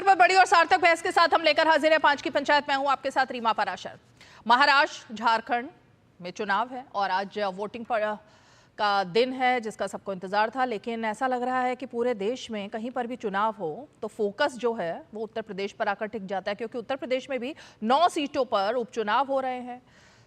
पर बड़ी और सार्थक बहस के साथ हम लेकर हाजिर है 5 की पंचायत। मैं हूं आपके साथ रीमा पराशर। महाराष्ट्र झारखंड में चुनाव है और आज वोटिंग का दिन है जिसका सबको इंतजार था, लेकिन ऐसा लग रहा है कि पूरे देश में कहीं पर भी चुनाव हो तो फोकस जो है वो उत्तर प्रदेश पर आकर टिक जाता है, क्योंकि उत्तर प्रदेश में भी 9 सीटों पर उपचुनाव हो रहे हैं।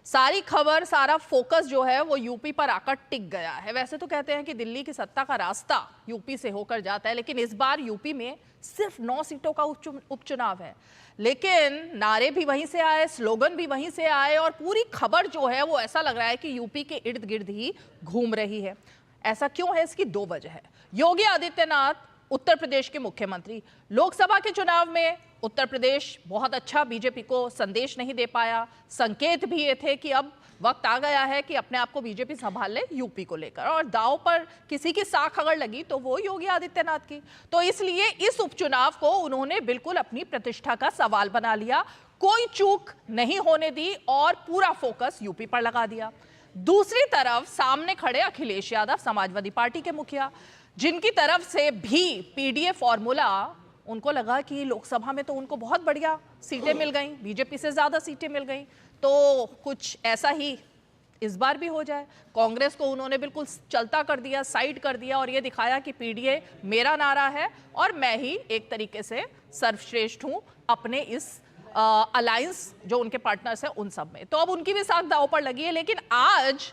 सारी खबर, सारा फोकस जो है वो यूपी पर आकर टिक गया है। वैसे तो कहते हैं कि दिल्ली की सत्ता का रास्ता यूपी से होकर जाता है, लेकिन इस बार यूपी में सिर्फ 9 सीटों का उपचुनाव है, लेकिन नारे भी वहीं से आए, स्लोगन भी वहीं से आए और पूरी खबर जो है वो ऐसा लग रहा है कि यूपी के इर्द गिर्द ही घूम रही है। ऐसा क्यों है? इसकी 2 वजह है। योगी आदित्यनाथ उत्तर प्रदेश के मुख्यमंत्री, लोकसभा के चुनाव में उत्तर प्रदेश बहुत अच्छा बीजेपी को संदेश नहीं दे पाया। संकेत भी ये थे कि अब वक्त आ गया है कि अपने आप को बीजेपी संभाल ले यूपी को लेकर, और दांव पर किसी की साख अगर लगी तो वो योगी आदित्यनाथ की। तो इसलिए इस उपचुनाव को उन्होंने बिल्कुल अपनी प्रतिष्ठा का सवाल बना लिया, कोई चूक नहीं होने दी और पूरा फोकस यूपी पर लगा दिया। दूसरी तरफ सामने खड़े अखिलेश यादव, समाजवादी पार्टी के मुखिया, जिनकी तरफ से भी पीडीए फॉर्मूला, उनको लगा कि लोकसभा में तो उनको बहुत बढ़िया सीटें मिल गई, बीजेपी से ज्यादा सीटें मिल गई, तो कुछ ऐसा ही इस बार भी हो जाए। कांग्रेस को उन्होंने बिल्कुल चलता कर दिया, साइड कर दिया और ये दिखाया कि पीडीए मेरा नारा है और मैं ही एक तरीके से सर्वश्रेष्ठ हूं अपने इस अलायंस जो उनके पार्टनर्स हैं उन सब में। तो अब उनकी भी साख दांव पर लगी है, लेकिन आज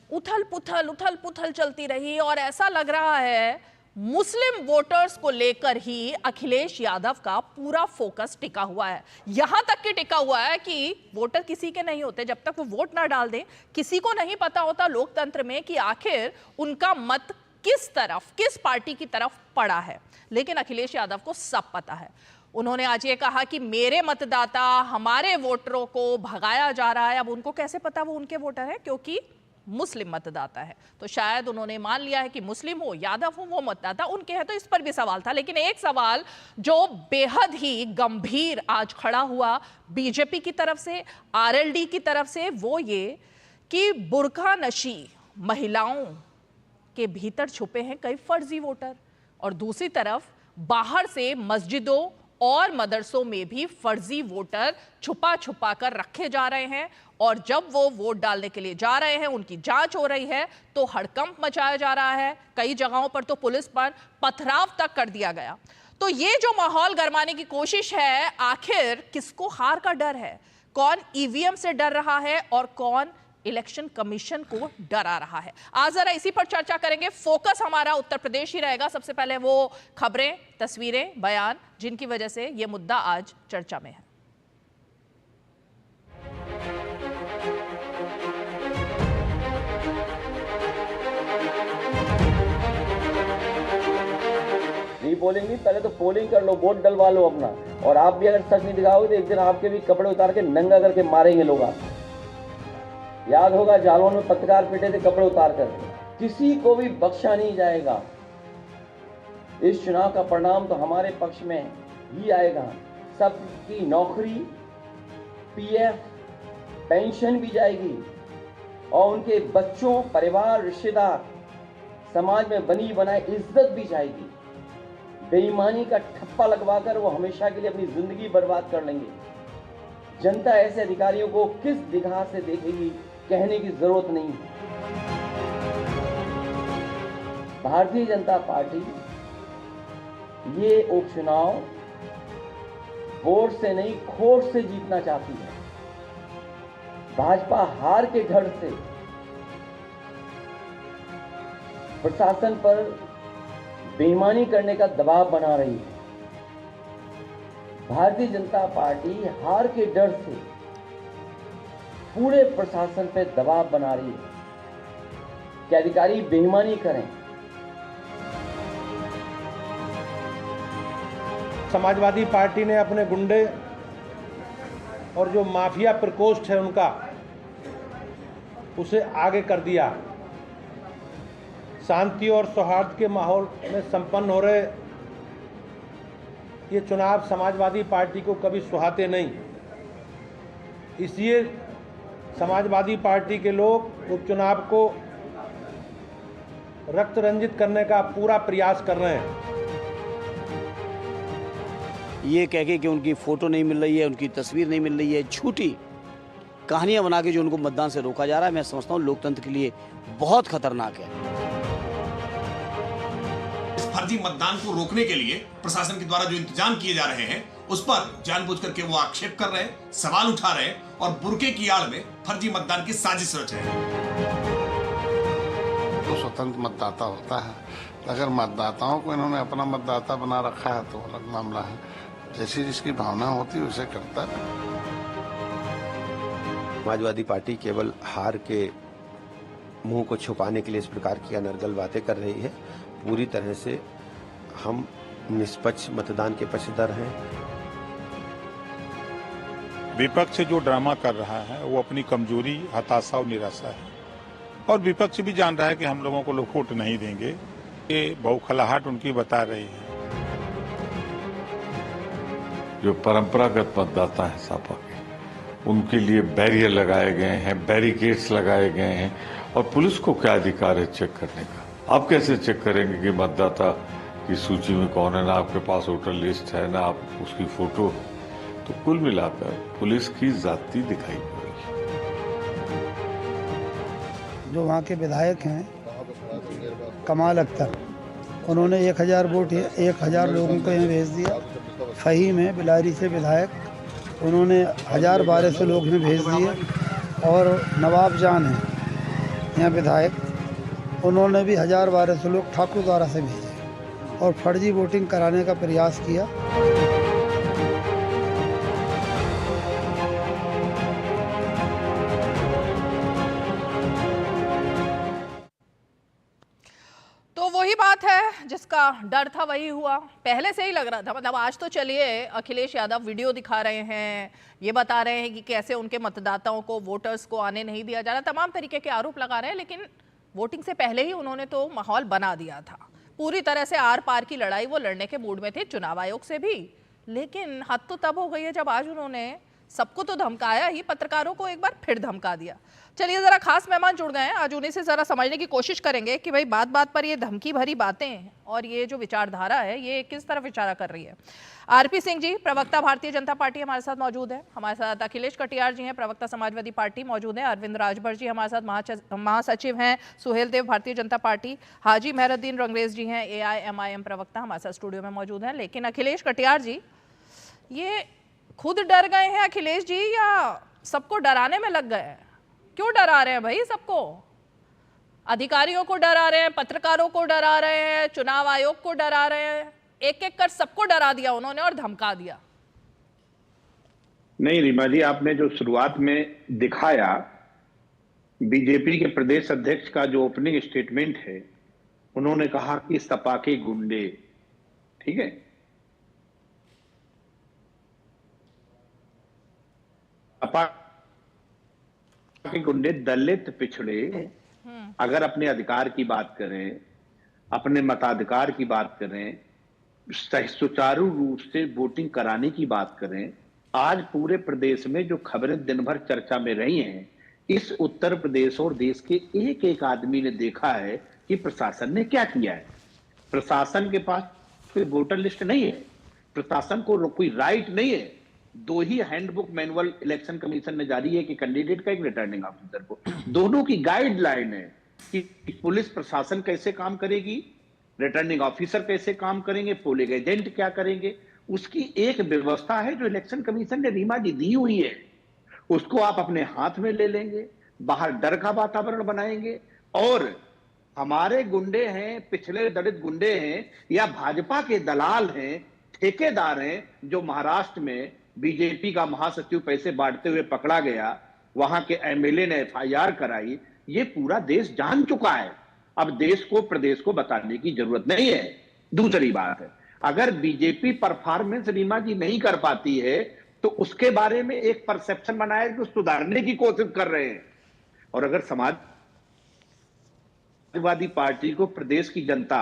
उथल पुथल चलती रही और ऐसा लग रहा है मुस्लिम वोटर्स को लेकर ही अखिलेश यादव का पूरा फोकस टिका हुआ है। यहां तक कि टिका हुआ है कि वोटर किसी के नहीं होते जब तक वो वोट ना डाल दें। किसी को नहीं पता होता लोकतंत्र में कि आखिर उनका मत किस तरफ, किस पार्टी की तरफ पड़ा है, लेकिन अखिलेश यादव को सब पता है। उन्होंने आज ये कहा कि मेरे मतदाता, हमारे वोटरों को भगाया जा रहा है। अब उनको कैसे पता वो उनके वोटर है? क्योंकि मुस्लिम मतदाता है, तो शायद उन्होंने मान लिया है कि मुस्लिम हो, यादव हो, वो मतदाता उनके हैं। तो इस पर भी सवाल था, लेकिन एक सवाल जो बेहद ही गंभीर आज खड़ा हुआ बीजेपी की तरफ से, आरएलडी की तरफ से, वो ये कि बुर्का नशी महिलाओं के भीतर छुपे हैं कई फर्जी वोटर, और दूसरी तरफ बाहर से मस्जिदों और मदरसों में भी फर्जी वोटर छुपा छुपा कर रखे जा रहे हैं, और जब वो वोट डालने के लिए जा रहे हैं, उनकी जांच हो रही है तो हड़कंप मचाया जा रहा है। कई जगहों पर तो पुलिस पर पथराव तक कर दिया गया। तो ये जो माहौल गरमाने की कोशिश है, आखिर किसको हार का डर है? कौन ईवीएम से डर रहा है और कौन इलेक्शन कमीशन को डरा रहा है? आज जरा इसी पर चर्चा करेंगे। फोकस हमारा उत्तर प्रदेश ही रहेगा। सबसे पहले वो खबरें, तस्वीरें, बयान जिनकी वजह से यह मुद्दा आज चर्चा में है। पोलिंग नहीं, पहले तो पोलिंग कर लो, वोट डलवा लो अपना। और आप भी अगर सच नहीं दिखाओगे तो एक दिन आपके भी कपड़े उतार के नंगा करके मारेंगे लोग। आप याद होगा जालौन में पत्रकार पिटे थे कपड़े उतार कर। किसी को भी बख्शा नहीं जाएगा। इस चुनाव का परिणाम तो हमारे पक्ष में ही आएगा। सबकी नौकरी, पीएफ, पेंशन भी जाएगी और उनके बच्चों, परिवार, रिश्तेदार, समाज में बनी बनाई इज्जत भी जाएगी। बेईमानी का ठप्पा लगवाकर वो हमेशा के लिए अपनी जिंदगी बर्बाद कर लेंगे। जनता ऐसे अधिकारियों को किस निगाह से देखेगी, कहने की जरूरत नहीं। भारतीय जनता पार्टी ये उपचुनाव वोट से नहीं, खोट से जीतना चाहती है। भाजपा हार के डर से प्रशासन पर बेईमानी करने का दबाव बना रही है। भारतीय जनता पार्टी हार के डर से पूरे प्रशासन पर दबाव बना रही है कि अधिकारी बेईमानी करें। समाजवादी पार्टी ने अपने गुंडे और जो माफिया प्रकोष्ठ है उनका, उसे आगे कर दिया। शांति और सौहार्द के माहौल में संपन्न हो रहे ये चुनाव समाजवादी पार्टी को कभी सुहाते नहीं। इसलिए समाजवादी पार्टी के लोग उपचुनाव को रक्त रंजित करने का पूरा प्रयास कर रहे हैं। ये कह के कि उनकी फ़ोटो नहीं मिल रही है, उनकी तस्वीर नहीं मिल रही है, झूठी कहानियां बना के जो उनको मतदान से रोका जा रहा है, मैं समझता हूँ लोकतंत्र के लिए बहुत खतरनाक है। इस फर्जी मतदान को रोकने के लिए प्रशासन के द्वारा जो इंतजाम किए जा रहे हैं उस पर जानबूझकर के वो आक्षेप कर रहे हैं, सवाल उठा रहे हैं और बुर्के की आड़ में फर्जी मतदान की साजिश रच रहे हैं। तो स्वतंत्र मतदाता होता है, अगर मतदाताओं को इन्होंने अपना मतदाता बना रखा है तो अलग मामला है। जैसी जिसकी भावना होती है उसे करता है। समाजवादी पार्टी केवल हार के मुंह को छुपाने के लिए इस प्रकार की अनर्गल बातें कर रही है। पूरी तरह से हम निष्पक्ष मतदान के पक्षधर हैं। विपक्ष जो ड्रामा कर रहा है वो अपनी कमजोरी, हताशा और निराशा है, और विपक्ष भी जान रहा है कि हम लोगों को लोग वोट नहीं देंगे। ये बौखलाहट उनकी बता रही है। जो परंपरागत मतदाता है सापा के, उनके लिए बैरियर लगाए गए हैं, बैरिकेड्स लगाए गए हैं, और पुलिस को क्या अधिकार है चेक करने का? आप कैसे चेक करेंगे कि मतदाता की सूची में कौन है? ना आपके पास वोटर लिस्ट है, ना आप उसकी फोटो। तो कुल मिलाकर पुलिस की जाती दिखाई पड़ेगी। जो वहाँ के विधायक हैं कमाल अख्तर, उन्होंने 1000 वोट 1000 लोगों को यहाँ भेज दिया। फहीम है बिलारी से विधायक, उन्होंने 1012 लोग यहाँ भेज दिए। और नवाब जान है यहाँ विधायक, उन्होंने भी 1012 लोग ठाकुरद्वारा से भेजे और फर्जी वोटिंग कराने का प्रयास किया। तो वही बात है, जिसका डर था वही हुआ। पहले से ही लग रहा था। मतलब आज तो चलिए अखिलेश यादव वीडियो दिखा रहे हैं, ये बता रहे हैं कि कैसे उनके मतदाताओं को, वोटर्स को आने नहीं दिया जा रहा, तमाम तरीके के आरोप लगा रहे हैं। लेकिन वोटिंग से पहले ही उन्होंने तो माहौल बना दिया था। पूरी तरह से आर पार की लड़ाई वो लड़ने के मूड में थे, चुनाव आयोग से भी। लेकिन हद तो तब हो गई है जब आज उन्होंने सबको तो धमकाया ही, पत्रकारों को एक बार फिर धमका दिया। चलिए जरा खास मेहमान जुड़ गए हैं, आज उन्हीं से जरा समझने की कोशिश करेंगे कि भाई बात बात पर ये धमकी भरी बातें और ये जो विचारधारा है ये किस तरफ इशारा कर रही है। आरपी सिंह जी, प्रवक्ता भारतीय जनता पार्टी, हमारे साथ मौजूद है। हमारे साथ अखिलेश कटियार जी हैं, प्रवक्ता समाजवादी पार्टी मौजूद हैं। अरविंद राजभर जी हमारे साथ महासचिव हैं। सुहेल देव भारतीय जनता पार्टी। हाजी मेहरुद्दीन रंगरेज जी हैं, AIMIM प्रवक्ता, हमारे साथ स्टूडियो में मौजूद हैं। लेकिन अखिलेश कटियार जी, ये खुद डर गए हैं अखिलेश जी या सबको डराने में लग गए हैं? क्यों डरा रहे हैं भाई सबको? अधिकारियों को डरा रहे हैं, पत्रकारों को डरा रहे हैं, चुनाव आयोग को डरा रहे हैं, एक एक कर सबको डरा दिया उन्होंने और धमका दिया। नहीं रीमा जी, आपने जो शुरुआत में दिखाया बीजेपी के प्रदेश अध्यक्ष का जो ओपनिंग स्टेटमेंट है, उन्होंने कहा कि सपा के गुंडे, ठीक है, सपा के गुंडे दलित पिछड़े अगर अपने अधिकार की बात करें, अपने मताधिकार की बात करें, सुचारू रूप से वोटिंग कराने की बात करें, आज पूरे प्रदेश में जो खबरें दिन भर चर्चा में रही हैं, इस उत्तर प्रदेश और देश के एक एक आदमी ने देखा है कि प्रशासन ने क्या किया है। प्रशासन के पास कोई वोटर लिस्ट नहीं है, प्रशासन को कोई राइट नहीं है। 2 ही हैंडबुक मैनुअल इलेक्शन कमीशन ने जारी है कि कैंडिडेट का, एक रिटर्निंग ऑफिसर को। दोनों की गाइडलाइन है कि पुलिस प्रशासन कैसे काम करेगी, रिटर्निंग ऑफिसर कैसे काम करेंगे, पोलिंग एजेंट क्या करेंगे, उसकी एक व्यवस्था है जो इलेक्शन कमीशन ने रीमा जी दी हुई है। उसको आप अपने हाथ में ले लेंगे, बाहर डर का वातावरण बनाएंगे, और हमारे गुंडे हैं, पिछले दलित गुंडे हैं या भाजपा के दलाल हैं, ठेकेदार हैं, जो महाराष्ट्र में बीजेपी का महासचिव पैसे बांटते हुए पकड़ा गया, वहां के MLA ने FIR कराई, ये पूरा देश जान चुका है। अब देश को, प्रदेश को बताने की जरूरत नहीं है। दूसरी बात है, अगर बीजेपी परफॉर्मेंस रीमा जी नहीं कर पाती है तो उसके बारे में एक परसेप्शन बनाया कि सुधारने की कोशिश कर रहे हैं। और अगर समाजवादी पार्टी को प्रदेश की जनता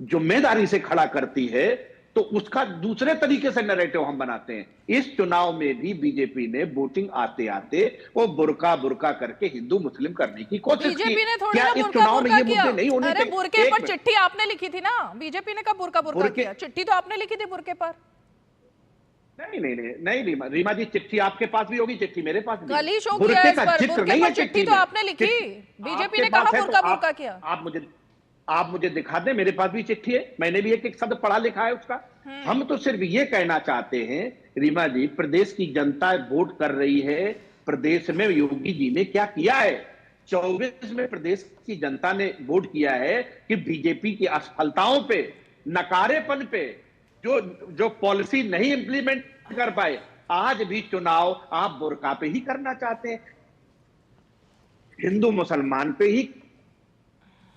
जिम्मेदारी से खड़ा करती है तो उसका दूसरे तरीके से नैरेटिव हम बनाते हैं। इस चुनाव में भी बीजेपी ने वोटिंग आते आते वो बुरका करके हिंदू मुस्लिम करने की कोशिश की। बीजेपी ने थोड़ा क्या इस चुनाव में ये मुद्दे नहीं होने चाहिए? बुरके पर चिट्ठी आपने लिखी थी ना, बीजेपी ने कब बुरका किया? चिट्ठी तो आपने लिखी थी बुरके पर। नहीं रीमा जी, चिट्ठी आपके पास भी होगी, चिट्ठी मेरे पास भी है। गली शो बुरके किया इस का पर, जिक्र बुरके नहीं पर है चिट्ठी तो में। आपने लिखी, बीजेपी आपके ने पास कहा है तो बुरका बुरका किया। आप मुझे दिखा दें, मेरे पास भी चिट्ठी है, मैंने भी एक एक शब्द पढ़ा लिखा है उसका। हम तो सिर्फ ये कहना चाहते हैं रीमा जी, प्रदेश की जनता वोट कर रही है, प्रदेश में योगी जी ने क्या किया है। 24 में प्रदेश की जनता ने वोट किया है कि बीजेपी की असफलताओं पे, नकारेपन पे, जो पॉलिसी नहीं इंप्लीमेंट कर पाए, आज भी चुनाव आप बुर्का पे ही करना चाहते हैं, हिंदू मुसलमान पे ही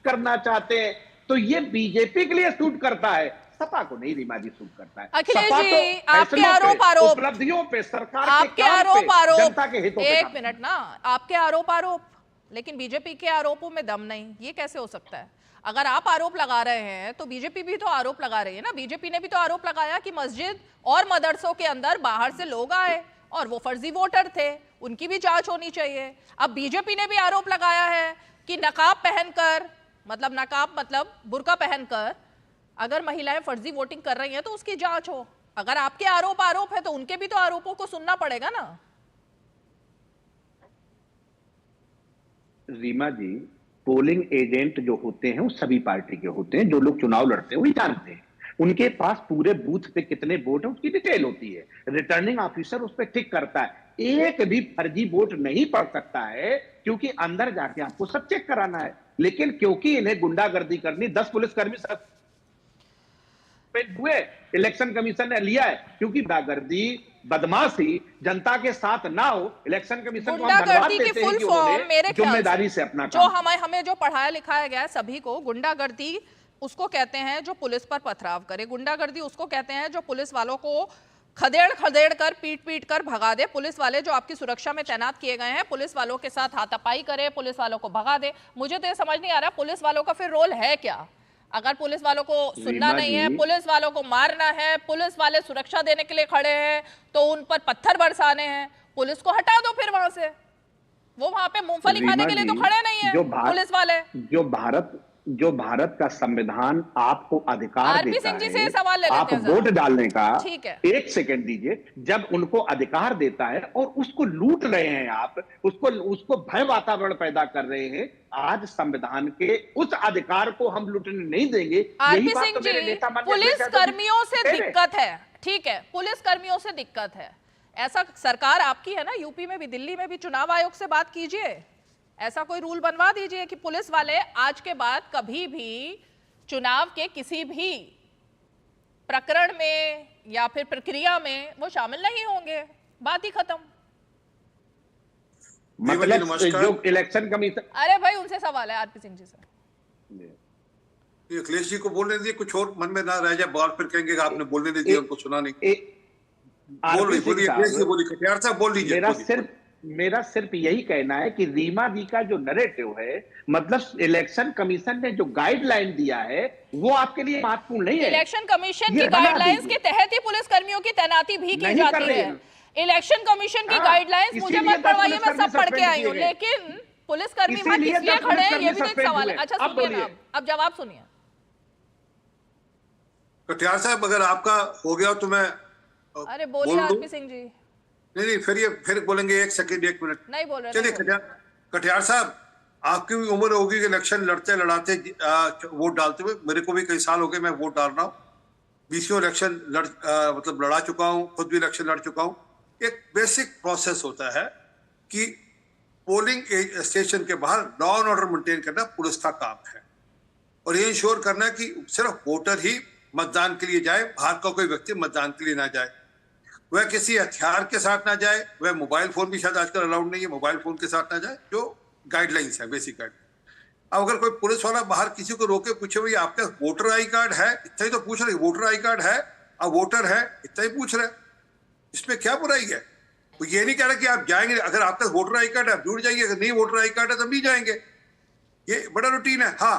करना चाहते हैं। तो ये बीजेपी के लिए सूट करता है, सपा को नहीं रीमा जी सूट करता है। अखिलेश सपा जी, तो आपके फैसलों पे, आरोप उपलब्धियों पे, सरकार आपके के काम आरोप पे, जनता के हितों पे एक काम। मिनट ना, आपके आरोप लेकिन बीजेपी के आरोपों में दम नहीं, ये कैसे हो सकता है? अगर आप आरोप लगा रहे हैं तो बीजेपी भी तो आरोप लगा रही है ना। बीजेपी ने भी तो आरोप लगाया कि मस्जिद और मदरसों के अंदर बाहर से लोग आए और वो फर्जी वोटर थे, उनकी भी जांच होनी चाहिए। अब बीजेपी ने भी आरोप लगाया है कि नकाब पहनकर, मतलब बुर्का पहनकर अगर महिलाएं फर्जी वोटिंग कर रही हैं तो उसकी जांच हो। अगर आपके आरोप है तो उनके भी तो आरोपों को सुनना पड़ेगा ना। रीमा जी, पोलिंग एजेंट जो होते हैं वो सभी पार्टी के होते हैं, जो लोग चुनाव लड़ते हैं वही जानते हैं। उनके पास पूरे बूथ पे कितने वोट हैं उसकी डिटेल होती है, रिटर्निंग ऑफिसर उस पर टिक करता है। एक भी फर्जी वोट नहीं पड़ सकता है, क्योंकि अंदर जाके आपको सब चेक कराना है। लेकिन क्योंकि इन्हें गुंडागर्दी करनी, 10 पुलिसकर्मी हुए, इलेक्शन कमीशन ने लिया है, क्योंकि गुंडागर्दी, बदमाशी जनता के साथ ना हो, इलेक्शन कमीशन को हम धन्यवाद गुंडागर्दी की देते हैं फुल कि फॉर्म उन्होंने मेरे ख्याल जिम्मेदारी से अपना जो काम। हमें जो पढ़ाया लिखाया गया है सभी को, गुंडागर्दी उसको कहते हैं जो पुलिस पर पथराव करे। गुंडागर्दी उसको कहते हैं जो पुलिस वालों को खदेड़ कर, पीट कर भगा दे। पुलिस वाले जो आपकी सुरक्षा में तैनात किए गए हैं, पुलिस वालों के साथ हाथापाई करे, पुलिस वालों को भगा दे। मुझे तो ये समझ नहीं आ रहा पुलिस वालों का फिर रोल है क्या? अगर पुलिस वालों को सुनना नहीं है, पुलिस वालों को मारना है, पुलिस वाले सुरक्षा देने के लिए खड़े हैं तो उन पर पत्थर बरसाने हैं, पुलिस को हटा दो फिर वहां से। वो वहां पे मूंगफली खाने के लिए तो खड़े नहीं है पुलिस वाले। जो भारत का संविधान आपको अधिकार आरपी देता सिंह जी से है, सवाल ले आप लेते हैं वोट डालने का, ठीक है, एक सेकंड दीजिए, जब उनको अधिकार देता है और उसको लूट रहे हैं आप, उसको भय वातावरण पैदा कर रहे हैं। आज संविधान के उस अधिकार को हम लूटने नहीं देंगे। आरपी सिंह जी, पुलिस कर्मियों से दिक्कत है, ठीक है, पुलिस कर्मियों से दिक्कत है, ऐसा सरकार आपकी है ना, यूपी में भी, दिल्ली में भी चुनाव आयोग से बात कीजिए, ऐसा कोई रूल बनवा दीजिए कि पुलिस वाले आज के बाद कभी भी चुनाव के किसी भी प्रकरण में या फिर प्रक्रिया में वो शामिल नहीं होंगे, बात ही खत्म। मतलब जो इलेक्शन कमीशन, अरे भाई उनसे सवाल है आरपी सिंह जी से। अखिलेश जी को बोलने दीजिए, कुछ और मन में ना रह जाए, बार फिर कहेंगे कि आपने बोलने नहीं दिया, उनको सुना नहीं। बोलिए अखिलेश जी, बोलिए, कटियार साहब बोल लीजिए। मेरा सिर्फ यही कहना है कि रीमा जी का जो नैरेटिव है, मतलब इलेक्शन कमीशन ने जो गाइडलाइन दिया है वो आपके लिए महत्वपूर्ण नहीं है। इलेक्शन कमीशन की गाइडलाइंस के तहत ही पुलिस कर्मियों की तैनाती भी की जाती है। इलेक्शन कमीशन की गाइडलाइंस मुझे मत पढ़वाइए, मैं सब पढ़ के आई हूँ, लेकिन पुलिस कर्मी वहां किस लिए खड़े हैं ये भी तो एक सवाल है। अच्छा सुनिए ना, अब जवाब सुनिए। कटियार साहब, अगर आपका हो गया तो मैं अरे बोलिए आरपी सिंह जी। नहीं, फिर बोलेंगे, 1 सेकंड 1 मिनट नहीं बोल रहे। चलिए कटियार साहब, आपकी भी उम्र होगी कि इलेक्शन लड़ते लड़ाते वोट डालते हुए। मेरे को भी कई साल हो गए, मैं वोट डाल रहा हूँ, 20 इलेक्शन मतलब लड़ा चुका हूँ, खुद भी इलेक्शन लड़ चुका हूँ। एक बेसिक प्रोसेस होता है कि पोलिंग स्टेशन के बाहर लॉ एंड ऑर्डर मेंटेन करना पुलिस का काम है, और ये इंश्योर करना कि सिर्फ वोटर ही मतदान के लिए जाए, बाहर का कोई व्यक्ति मतदान के लिए ना जाए, वह किसी हथियार के साथ ना जाए, वह मोबाइल फोन भी शायद आजकल अलाउड नहीं है, मोबाइल फोन के साथ ना जाए, जो गाइडलाइंस है, बेसिक गाइडलाइन। अब अगर कोई पुलिस वाला बाहर किसी को रोके पूछे भाई आपका वोटर आई कार्ड है, इतना ही तो पूछ रहे, वोटर आई कार्ड है, अब वोटर है, इतना ही पूछ रहे, इसमें क्या बुराई है? वो ये नहीं कह रहा कि आप जाएंगे, अगर आपका वोटर आई कार्ड है आप जुड़ जाएंगे, अगर नहीं वोटर आई कार्ड है तब नहीं जाएंगे, ये बड़ा रूटीन है। हाँ,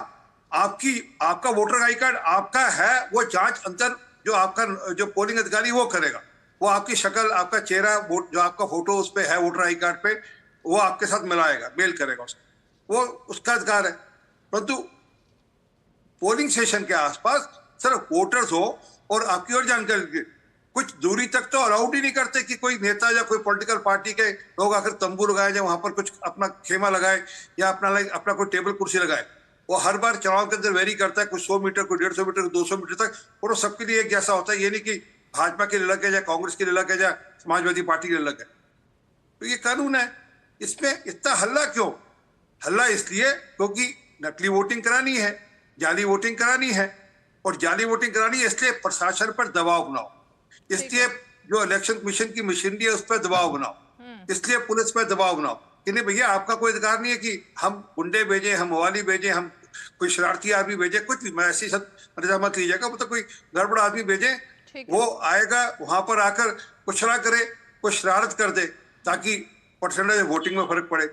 आपका वोटर आई कार्ड आपका है, वो जांच अंतर जो आपका जो पोलिंग अधिकारी वो करेगा, वो आपकी शक्ल, आपका चेहरा, जो आपका फोटो उस पे है वोटर आई कार्ड पे, वो आपके साथ मिलाएगा, मेल करेगा उसको, वो उसका अधिकार है। परंतु पोलिंग स्टेशन के आसपास सिर्फ वोटर्स हो और आपकी और जानकारी, कुछ दूरी तक तो अलाउड ही नहीं करते कि कोई नेता या कोई पॉलिटिकल पार्टी के लोग आकर तंबू लगाए जाए, वहां पर कुछ अपना खेमा लगाए या अपना कोई टेबल कुर्सी लगाए। वो हर बार चुनाव के अंदर वेरी करता है, कुछ 100 मीटर, कोई 150 मीटर, 200 मीटर तक, और वो सबके लिए एक जैसा होता है। ये नहीं कि भाजपा के लिए अलग है या कांग्रेस के लिए अलग है या समाजवादी पार्टी के लिए अलग है। तो ये कानून है, इसमें इतना हल्ला क्यों? हल्ला इसलिए क्योंकि नकली वोटिंग करानी है, जाली वोटिंग करानी है, और जाली वोटिंग करानी है इसलिए प्रशासन पर दबाव बनाओ, इसलिए जो इलेक्शन कमीशन की मशीनरी है उस पर दबाव बनाओ, इसलिए पुलिस पर दबाव बनाओ कि नहीं भैया आपका कोई अधिकार नहीं है कि हम गुंडे भेजे, हम मवाली भेजे, हम कोई शरारती आदमी भेजे, कुछ भी। मैं ऐसी मत लीजिएगा, मतलब कोई गड़बड़ आदमी भेजे, वो आएगा वहां पर आकर कुचला करे, कोई शरारत कर दे ताकि परसेंटेज वोटिंग में फर्क पड़े,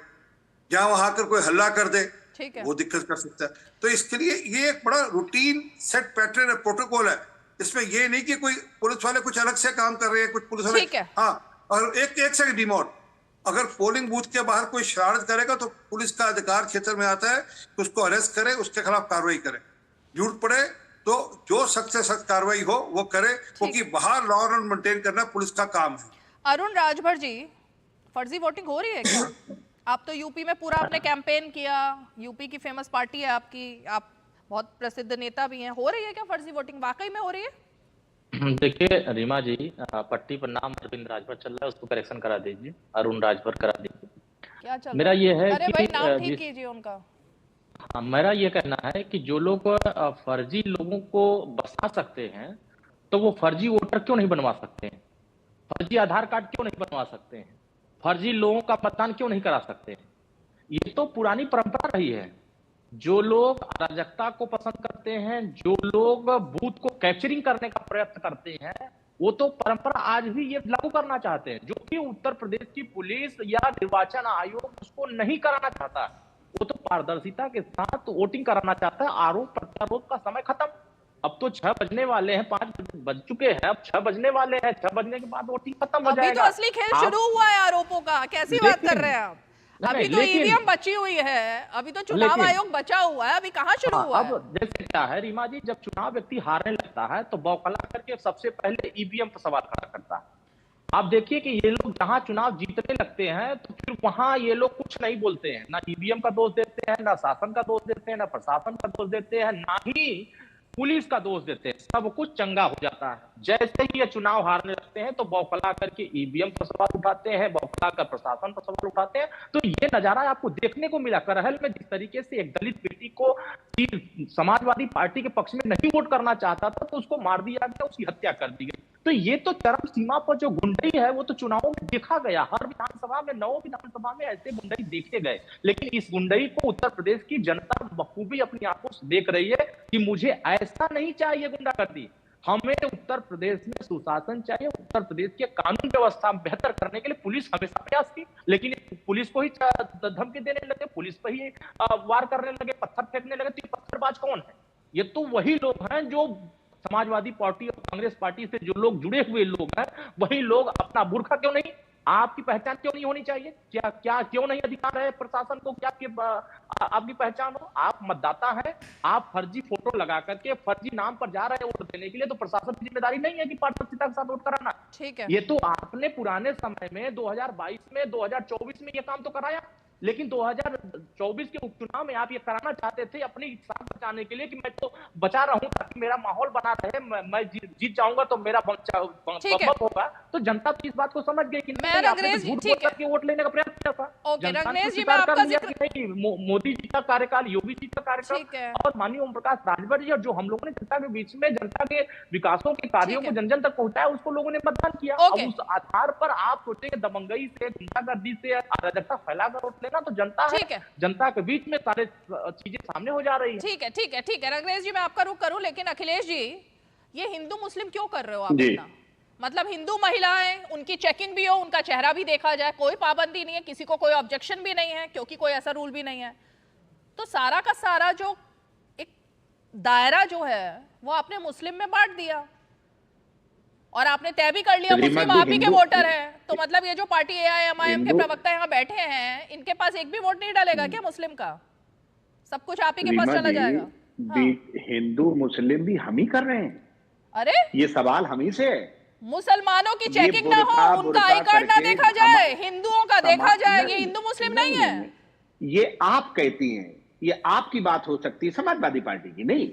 जहां वहां आकर कोई हल्ला कर दे वो दिक्कत कर सकता है। तो इसके लिए ये एक बड़ा रूटीन सेट पैटर्न प्रोटोकॉल है। इसमें ये नहीं कि कोई पुलिस वाले कुछ अलग से काम कर रहे हैं, कुछ पुलिस वाले। हाँ, और एक सेकंड डिमोट, अगर पोलिंग बूथ के बाहर कोई शरारत करेगा तो पुलिस का अधिकार क्षेत्र में आता है कि उसको अरेस्ट करे, उसके खिलाफ कार्रवाई करे। जरूरत पड़े तो जो सख्त से सख्त कार्रवाई हो वो करे, क्योंकि बाहर लॉ एंड मेंटेन करना पुलिस का काम है। अरुण राजभर जी, फर्जी वोटिंग हो रही है क्या? आप तो यूपी में पूरा आपने कैंपेन किया, यूपी की फेमस पार्टी है आपकी, आप बहुत प्रसिद्ध नेता भी हैं, हो रही है क्या फर्जी वोटिंग? वाकई में हो रही है? देखिए रीमा जी, पट्टी पर नाम अरविंद राजभर चल रहा है, उसको करेक्शन करा दीजिए, अरुण राजभर करा दीजिए। क्या चल मेरा ये है अरे कि भाई नाम ठीक कीजिए उनका। हाँ, मेरा ये कहना है कि जो लोग फर्जी लोगों को बसा सकते हैं तो वो फर्जी वोटर क्यों नहीं बनवा सकते हैं? फर्जी आधार कार्ड क्यों नहीं बनवा सकते हैं? फर्जी लोगों का मतदान क्यों नहीं करा सकते हैं? ये तो पुरानी परंपरा रही है। जो लोग अराजकता को पसंद करते हैं, जो लोग बूथ को कैप्चरिंग करने का प्रयत्न करते हैं, वो तो परंपरा आज भी ये लागू करना चाहते हैं, जो कि उत्तर प्रदेश की पुलिस या निर्वाचन आयोग उसको नहीं कराना चाहता। वो तो पारदर्शिता के साथ वोटिंग कराना चाहता है। आरोप प्रत्यारोप का समय खत्म। अब तो 6 बजने वाले हैं, 5 बज चुके हैं, अब 6 बजने वाले हैं, 6 बजने के बाद वोटिंग खत्म हो जाएगा। अभी तो असली खेल शुरू हुआ है आरोपों का, कैसी बात कर रहे हैं आप? अभी तो ईवीएम बची हुई है, अभी तो चुनाव आयोग बचा हुआ है, अभी कहाँ शुरू हुआ है? अब जैसे क्या है रीमा जी, जब चुनाव व्यक्ति हारने लगता है तो बौखला करके सबसे पहले ईवीएम पर सवाल खड़ा करता है। आप देखिए कि ये लोग जहां चुनाव जीतने लगते हैं तो फिर वहां ये लोग कुछ नहीं बोलते हैं, ना ईवीएम का दोष देते हैं, ना शासन का दोष देते हैं, ना प्रशासन का दोष देते हैं, ना ही पुलिस का दोष देते हैं। सब कुछ चंगा हो जाता है। जैसे ही ये चुनाव हारने लगते हैं तो बौखला करके ईवीएम पर सवाल उठाते हैं, बौखला कर प्रशासन पर सवाल उठाते हैं। तो ये नजारा आपको देखने को मिला करहल में, जिस तरीके से एक दलित बेटी को समाजवादी पार्टी के पक्ष में नहीं वोट करना चाहता था तो उसको मार दिया गया, उसकी हत्या कर दी गई। तो ये तो चरम सीमा पर जो गुंडई है वो तो चुनावों में देखा गया। हर विधानसभा में, 9 विधानसभा में ऐसे गुंडई देखे गए। लेकिन इस गुंडई को उत्तर प्रदेश की जनता बखूबी अपनी आंखों से देख रही है कि मुझे ऐसा नहीं चाहिए गुंडागर्दी। हमें उत्तर प्रदेश में सुशासन चाहिए। उत्तर प्रदेश के कानून व्यवस्था बेहतर करने के लिए पुलिस हमेशा प्रयास की, लेकिन पुलिस को ही धमकी देने लगे, पुलिस पर ही वार करने लगे, पत्थर फेंकने लगे। तो ये पत्थरबाज कौन है? ये तो वही लोग हैं जो समाजवादी पार्टी और कांग्रेस पार्टी से जो लोग जुड़े हुए लोग हैं, वही लोग। अपना बुर्खा क्यों नहीं? आपकी पहचान क्यों नहीं होनी चाहिए? क्या क्यों नहीं अधिकार है प्रशासन को कि आपकी पहचान हो? आप मतदाता हैं, आप फर्जी फोटो लगा करके फर्जी नाम पर जा रहे हैं वोट देने के लिए, तो प्रशासन की जिम्मेदारी नहीं है कि पारदर्शिता के साथ वोट कराना। ठीक है। ये तो आपने पुराने समय में 2022 में, 2024 में ये काम तो कराया, लेकिन 2024 के उपचुनाव में आप ये कराना चाहते थे अपनी शान बचाने के लिए कि मैं तो बचा रहा हूं ताकि मेरा माहौल बना रहे, मैं जीत जाऊंगा तो मेरा बम होगा। तो जनता तो इस बात को समझ गई कि झूठ बोल करके वोट लेने का प्रयास किया था। जनता ने स्वीकार कर लिया कि नहीं, मोदी जी का कार्यकाल, योगी जी का कार्यकाल और माननीय ओम प्रकाश राजभर जी, और जो हम लोगों ने जनता के बीच में जनता के विकासों के कार्यों को जन जन तक पहुंचाया, उसको लोगों ने मतदान किया। उस आधार पर आप सोचेंगे दबंगई से, गुंडागर्दी से, अराजकता फैलाकर वोट लेना, तो जनता के बीच में सारे चीजें सामने हो जा रही है। ठीक है रंगरेज जी, मैं आपका रुख करूं, लेकिन अखिलेश जी, ये हिंदू मुस्लिम क्यों कर रहे हो आप इतना? मतलब हिंदू महिलाएं, उनकी चेकिंग भी हो, उनका चेहरा भी देखा जाए, कोई पाबंदी नहीं है, किसी को कोई ऑब्जेक्शन भी नहीं है, क्योंकि कोई ऐसा रूल भी नहीं है। तो सारा का सारा जो एक दायरा जो है वो आपने मुस्लिम में बांट दिया और आपने तय भी कर लिया मुस्लिम आप ही के वोटर हैं। तो मतलब ये जो पार्टी AIMIM के प्रवक्ता यहाँ बैठे हैं, इनके पास एक भी वोट नहीं डालेगा क्या मुस्लिम का? सब कुछ आप ही के पास चला जाएगा? हिंदू मुस्लिम भी हम ही कर रहे हैं। अरे ये सवाल हम ही से है। मुसलमानों की चेकिंग ना हो, उनका आई कार्ड ना देखा जाए, हिंदुओं का देखा जाए। ये हिंदू मुस्लिम नहीं है। ये आप कहती हैं, ये आपकी बात हो सकती है, समाजवादी पार्टी की नहीं।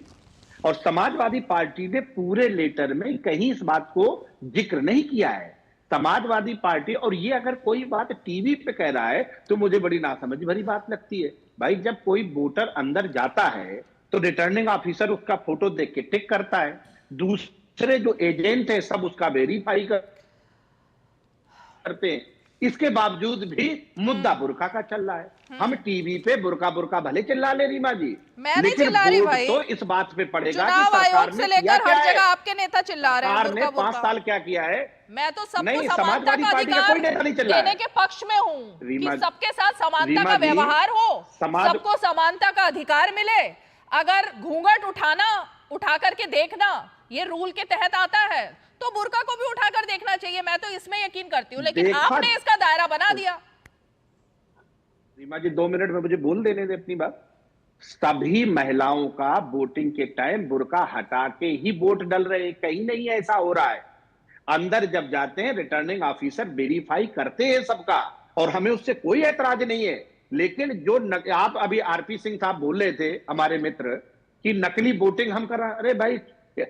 और समाजवादी पार्टी ने पूरे लेटर में कहीं इस बात को जिक्र नहीं किया है। समाजवादी पार्टी, और ये अगर कोई बात टीवी पे कह रहा है तो मुझे बड़ी नासमझ भरी बात लगती है। भाई जब कोई वोटर अंदर जाता है तो रिटर्निंग ऑफिसर उसका फोटो देख के टिक करता है, दूसरे जो एजेंट है सब उसका वेरीफाई करते हैं। इसके बावजूद भी मुद्दा बुर्का का चल रहा है। हम टीवी पे बुर्का बुर्का भले चिल्ला ले रीमा जी, मैं नहीं लेकिन चिल्ला रही वोट भाई। तो इस बात पे पड़ेगा कि चुनाव सरकार आयोग ने से किया लेकर क्या हर है। जगह आपके नेता चिल्ला रहे हैं सरकार ने बुर्का 5 बुर्का। साल क्या किया है? मैं तो सबको नहीं, समानता समाजवादी का पार्टी का कोई नेता नहीं अधिकार चिल्ला देने है। के पक्ष में हूँ कि रीमा- सबके साथ समानता रीमा का जी, व्यवहार हो, समाज- सबको समानता का अधिकार मिले। अगर घूंघट उठा करके देखना ये रूल के तहत आता है तो बुर्का को भी उठाकर देखना चाहिए। मैं तो इसमें यकीन करती हूँ, लेकिन आपने इसका दायरा बना दिया। रीमा जी 2 मिनट में मुझे बोल देने दे अपनी बात। सभी महिलाओं का वोटिंग के टाइम बुर्का हटा के ही वोट डल रहे हैं, कहीं नहीं ऐसा हो रहा है। अंदर जब जाते हैं रिटर्निंग ऑफिसर वेरीफाई करते हैं सबका, और हमें उससे कोई ऐतराज नहीं है। लेकिन जो आप अभी आरपी सिंह साहब बोल रहे थे हमारे मित्र कि नकली वोटिंग हम कर रहे हैं, अरे भाई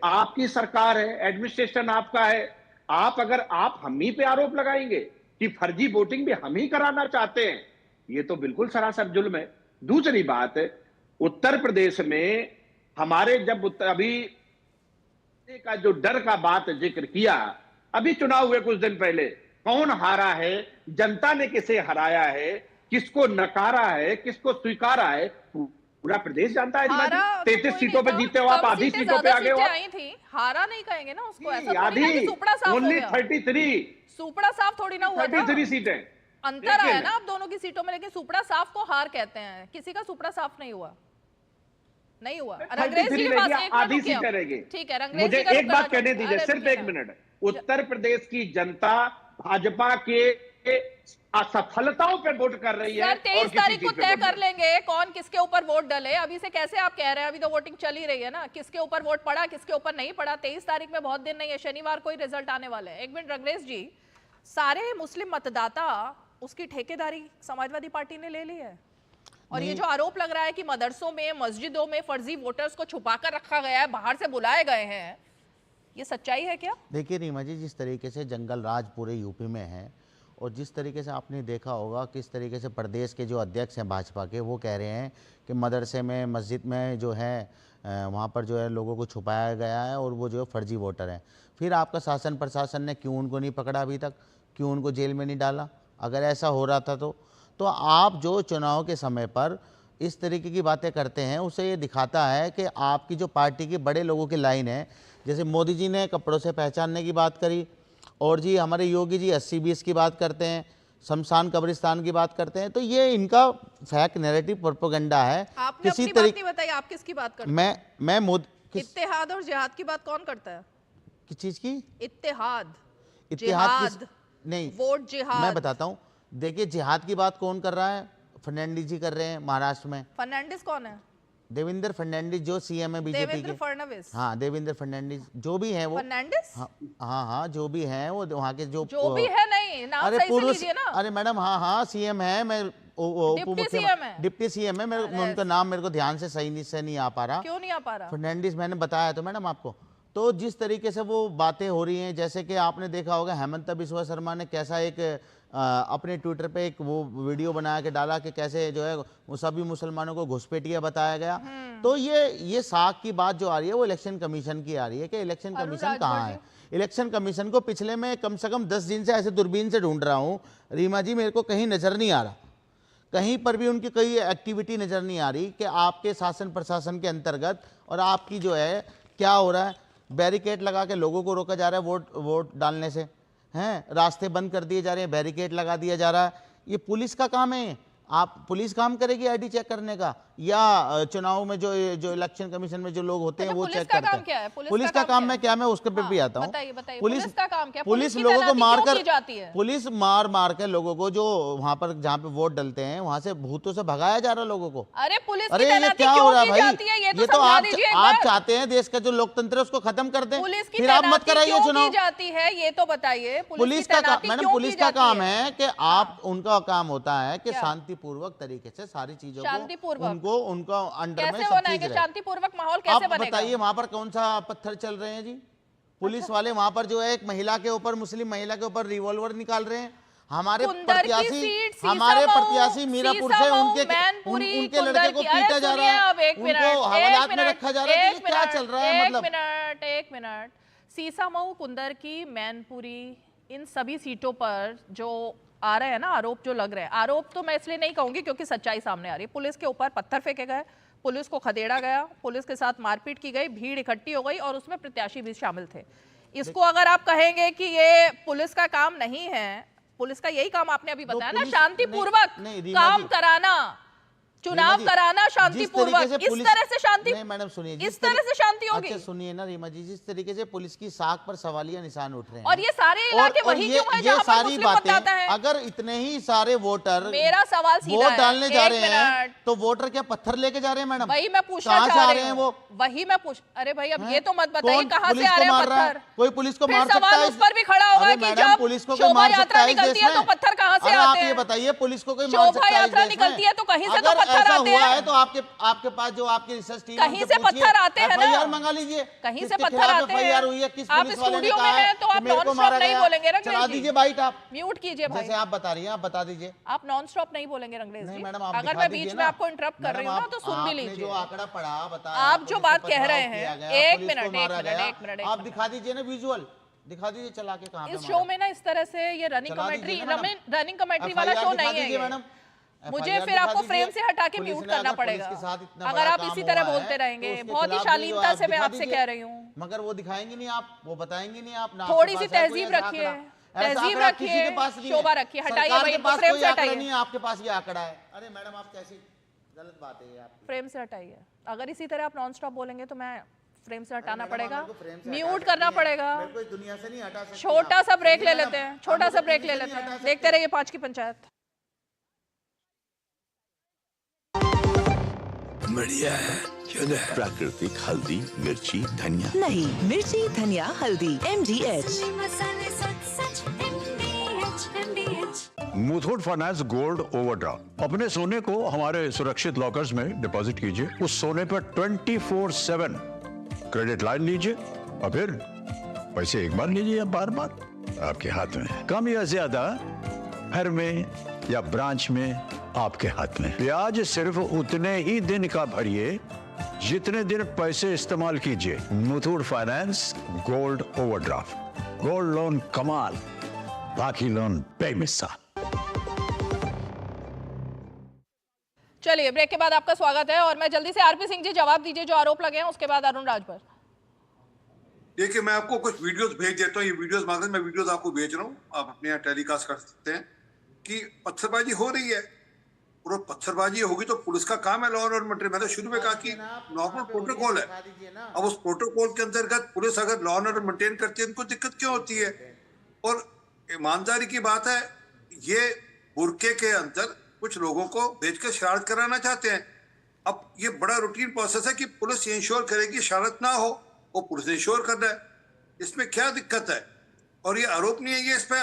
आपकी सरकार है, एडमिनिस्ट्रेशन आपका है। आप हम ही पे आरोप लगाएंगे कि फर्जी वोटिंग भी हम ही कराना चाहते हैं, ये तो बिल्कुल सरासर जुल्म है। दूसरी बात, उत्तर प्रदेश में हमारे जब अभी का जो डर का बात जिक्र किया, अभी चुनाव हुए कुछ दिन पहले, कौन हारा है, जनता ने किसे हराया है, किसको नकारा है, किसको स्वीकारा है, पूरा प्रदेश जानता है। 33 सीटों पे जीते हो आप, आधी सीटों पे आ गए हो। आई थी, हारा नहीं कहेंगे ना उसको, ऐसा थोड़ी ना कि सुपड़ा साफ हो गया। 33 सुपड़ा साफ थोड़ी ना हुआ था। 33 सीटें अंतर आया ना आप दोनों की सीटों में, लेकिन सुपड़ा साफ को हार कहते हैं। किसी का सुपड़ा साफ नहीं हुआ, नहीं हुआ। रंगरेज जी के पास एक आधी सीटें रह गई। ठीक है, रंगरेज मुझे जी का एक बात कहने दीजिए, सिर्फ 1 मिनट। उत्तर प्रदेश की जनता भाजपा के असफलताओं पे वोट कर रही है। 23 तारीख को तय कर लेंगे कौन किसके ऊपर वोट डले। अभी से कैसे आप कह रहे हैं, अभी तो वोटिंग चल ही रही है ना, किसके ऊपर वोट पड़ा किसके ऊपर नहीं पड़ा। 23 तारीख में बहुत दिन नहीं है, शनिवार को ही रिजल्ट आने वाले हैं। 1 मिनट रंगरेज जी, सारे मुस्लिम मतदाता उसकी ठेकेदारी समाजवादी पार्टी ने ले ली है, और ये जो आरोप लग रहा है कि मदरसों में मस्जिदों में फर्जी वोटर्स को छुपा कर रखा गया है, बाहर से बुलाए गए हैं, ये सच्चाई है क्या? देखिए रीमा जी, जिस तरीके से जंगल राज पूरे यूपी में है, और जिस तरीके से आपने देखा होगा किस तरीके से प्रदेश के जो अध्यक्ष हैं भाजपा के, वो कह रहे हैं कि मदरसे में मस्जिद में जो है वहाँ पर जो है लोगों को छुपाया गया है और वो जो है फर्जी वोटर हैं। फिर आपका शासन प्रशासन ने क्यों उनको नहीं पकड़ा अभी तक, क्यों उनको जेल में नहीं डाला? अगर ऐसा हो रहा था तो आप जो चुनाव के समय पर इस तरीके की बातें करते हैं, उसे ये दिखाता है कि आपकी जो पार्टी की बड़े लोगों की लाइन है। जैसे मोदी जी ने कपड़ों से पहचानने की बात करी, और जी हमारे योगी जी 80-20 की बात करते हैं, शमशान कब्रिस्तान की बात करते हैं। तो ये इनका फैक नैरेटिव प्रोपेगेंडा है। आपने अपनी बात नहीं बताई, आप किसकी बात करते हैं? मैं मोदी इत्तेहाद और जिहाद की बात कौन करता है? किस चीज की? इत्तेहाद नहीं, वोट जिहाद। मैं बताता हूँ। देखिए, जिहाद की बात कौन कर रहा है? फर्नांडिस जी कर रहे हैं महाराष्ट्र में। फर्नांडिस कौन है? देवेंद्र फर्नांडिस, जो सीएम है बीजेपी के। फडणवीस, हाँ, देवेंद्र फर्नांडिस जो भी है वो। फर्नांडिस, हाँ, जो भी है वो वहाँ के जो भी है, नहीं नाम सही से लीजिए ना। अरे मैडम, हाँ सीएम है, मैं डिप्टी सीएम है, मैं उनका नाम मेरे को ध्यान से सही से नहीं आ पा रहा। क्यों नहीं आ पा रहा? फर्नांडिस मैंने बताया तो मैडम आपको। तो जिस तरीके से वो बातें हो रही हैं, जैसे कि आपने देखा होगा हेमंत बिस्वा शर्मा ने कैसा एक अपने ट्विटर पे एक वो वीडियो बना के डाला कि कैसे जो है वो सभी मुसलमानों को घुसपैठिया बताया गया। तो ये साख की बात जो आ रही है वो इलेक्शन कमीशन की आ रही है कि इलेक्शन कमीशन कहाँ है। इलेक्शन कमीशन को पिछले में कम से कम 10 दिन से ऐसे दूरबीन से ढूंढ रहा हूँ रीमा जी, मेरे को कहीं नजर नहीं आ रहा, कहीं पर भी उनकी कोई एक्टिविटी नजर नहीं आ रही कि आपके शासन प्रशासन के अंतर्गत और आपकी जो है क्या हो रहा है। बैरिकेड लगा के लोगों को रोका जा रहा है वोट डालने से, हैं रास्ते बंद कर दिए जा रहे हैं, बैरिकेड लगा दिया जा रहा है। ये पुलिस का काम है? आप पुलिस काम करेगी आईडी चेक करने का, या चुनाव में जो इलेक्शन कमीशन में जो लोग होते हैं वो चेक करते हैं? पुलिस का काम मैं क्या, मैं उसके पे भी आता हूँ। पुलिस का काम क्या? पुलिस लोगों को मारकर, पुलिस मार के लोगों को जो वहाँ पर जहाँ पे वोट डलते हैं वहाँ से भूतों से भगाया जा रहा है लोगों को। अरे पुलिस अरे ये क्या हो रहा है भाई? ये तो आप चाहते हैं देश का जो लोकतंत्र है उसको खत्म कर दें, फिर आप मत कराइए चुनाव। जाती है ये तो बताइए। पुलिस का काम, मैडम पुलिस का काम है कि आप, उनका काम होता है कि शांतिपूर्वक तरीके से सारी चीजों को उनको अंडर में सब चीज रहे। शांतिपूर्वक माहौल कैसे बनेगा? आप बताइए वहां पर कौन सा पत्थर चल रहे हैं जी? पुलिस वाले वहां पर जो है एक महिला के ऊपर, मुस्लिम महिला के ऊपर रिवॉल्वर निकाल रहे हैं। हमारे प्रत्याशी मीरापुर से उनके लड़के को पीटा जा रहा है, उनको हवालात में रखा जा रहा है। ये क्या चल रहा है? मतलब एक मिनट, सीसामऊ, कुंदर की, मैनपुरी, इन सभी सीटों पर जो आ रहे हैं ना आरोप, जो लग रहे हैं, आरोप तो मैं इसलिए नहीं कहूंगी क्योंकि सच्चाई सामने आ रही है। पुलिस के ऊपर पत्थर फेंके गए, पुलिस को खदेड़ा गया, पुलिस के साथ मारपीट की गई, भीड़ इकट्ठी हो गई और उसमें प्रत्याशी भी शामिल थे। इसको अगर आप कहेंगे कि ये पुलिस का काम नहीं है, पुलिस का यही काम आपने अभी बताया ना, शांतिपूर्वक काम कराना, चुनाव कराना शांतिपूर्वक। इस तरह से शांति, मैडम सुनिए, इस तरह से शांति होगी? अच्छा सुनिए ना रीमा जी, जिस तरीके से पुलिस की साख पर सवालिया निशान उठ रहे हैं, और ये सारे इलाके वही क्यों है जहां पर मुस्लिम मतदाता है? अगर इतने ही सारे वोटर मेरा सवाल सीधा वोट डालने जा रहे हैं तो वोटर क्या पत्थर लेके जा रहे हैं? मैडम वही मैं पूछना चाह रही हूं, वही मैं पूछ, अरे भाई अब ये तो मत बताइए कहां से आ रहे हैं पत्थर? कोई पुलिस को मार सकता है? सवाल उस पर भी खड़ा होगा कि जब पुलिस को शोभा यात्रा निकलती है तो पत्थर कहां से आते हैं? आप ये बताइए, पुलिस को कोई मार सकता है? शोभा यात्रा निकलती है तो कहीं से तो पत्थर आते हैं। तो आपके पास जो आपकी रिसर्च टीम, कहीं से पत्थर आते हैं ना, एफआईआर मंगा लीजिए, कहीं से पत्थर आते हैं। एफआईआर हुई है, किस पुलिस वाले ने कहा है तो आप नॉन स्टॉप नहीं बोलेंगे रंगरेज जी। चला दीजिए बाइट, आप म्यूट कीजिए भाई। जैसे आप बता रही हैं आप बता दीजिए। आप नॉन स्टॉप नहीं बोलेंगे रंगरेज जी। मैडम अगर मैं बीच में आपको इंटरप्ट कर रही हूँ ना तो सुन भी लीजिए। जो आंकड़ा पढ़ा बताया, आप जो बात कह रहे हैं, एक मिनट आप दिखा दीजिए ना विजुअल, दिखा दीजिए चला के कहां पे। इस शो में ना इस तरह से ये रनिंग कमेंट्री वाला शो नहीं है मैडम। मुझे फिर आपको फ्रेम से हटा के म्यूट करना पड़ेगा अगर आप इसी तरह बोलते रहेंगे। बहुत ही शालीनता से मैं आपसे कह रही हूँ, मगर वो दिखाएंगे नहीं आप, वो बताएंगे नहीं आप। थोड़ी सी तहजीब रखिए, तहजीब रखिए, शोभा रखिए, हटाइए भाई फ्रेम से हटाइए। आपके पास ये आंकड़ा है? अरे मैडम आप कैसी गलत बात है आप, फ्रेम से हटाइए। अगर इसी तरह आप नॉन स्टॉप बोलेंगे तो मैं फ्रेम से हटाना पड़ेगा, म्यूट करना पड़ेगा। दुनिया से नहीं हटा सकते। छोटा सा ब्रेक ले लेते हैं, छोटा सा ब्रेक ले लेते हैं, देखते रहिए 5 की पंचायत। बढ़िया है, क्यों ना? प्राकृतिक हल्दी, मिर्ची, धनिया नहीं, मिर्ची, धनिया, हल्दी, MDH। Muthoot finance gold overdraft. अपने सोने को हमारे सुरक्षित लॉकर्स में डिपॉजिट कीजिए। उस सोने पर 24/7 क्रेडिट लाइन लीजिए और फिर पैसे एक बार लीजिए या बार बार आपके हाथ में। कम या ज्यादा घर में या ब्रांच में आपके हाथ में। ब्याज सिर्फ उतने ही दिन का भरिए जितने दिन पैसे इस्तेमाल कीजिए। Muthoot finance gold overdraft. Gold loan कमाल, बाकी लोन बेमिसाल। चलिए ब्रेक के बाद आपका स्वागत है और मैं जल्दी से आरपी सिंह जी जवाब दीजिए जो आरोप लगे हैं, उसके बाद अरुण राजभर। देखिए मैं आपको कुछ वीडियोस भेज देता हूँ, ये वीडियोस मांगते मैं वीडियोस आपको भेज रहा हूँ, आप अपने यहाँ टेलीकास्ट कर सकते हैं कि पत्थरबाजी हो रही है। और पत्थरबाजी होगी तो पुलिस का काम है लॉ एंड ऑर्डर। मैंने शुरू में कहा कि नॉर्मल प्रोटोकॉल है। अब उस प्रोटोकॉल के अंतर्गत पुलिस अगर लॉ एंड ऑर्डर मेंटेन करती है, इनको दिक्कत क्यों होती है? और ईमानदारी की बात है, ये बुरके के अंदर कुछ लोगों को भेज कर शरारत कराना चाहते हैं। अब ये बड़ा रूटीन प्रोसेस है कि पुलिस ये इंश्योर करेगी शरारत ना हो, वो पुलिस ने इंश्योर करना है, इसमें क्या दिक्कत है? और ये आरोप नहीं है, ये इस पर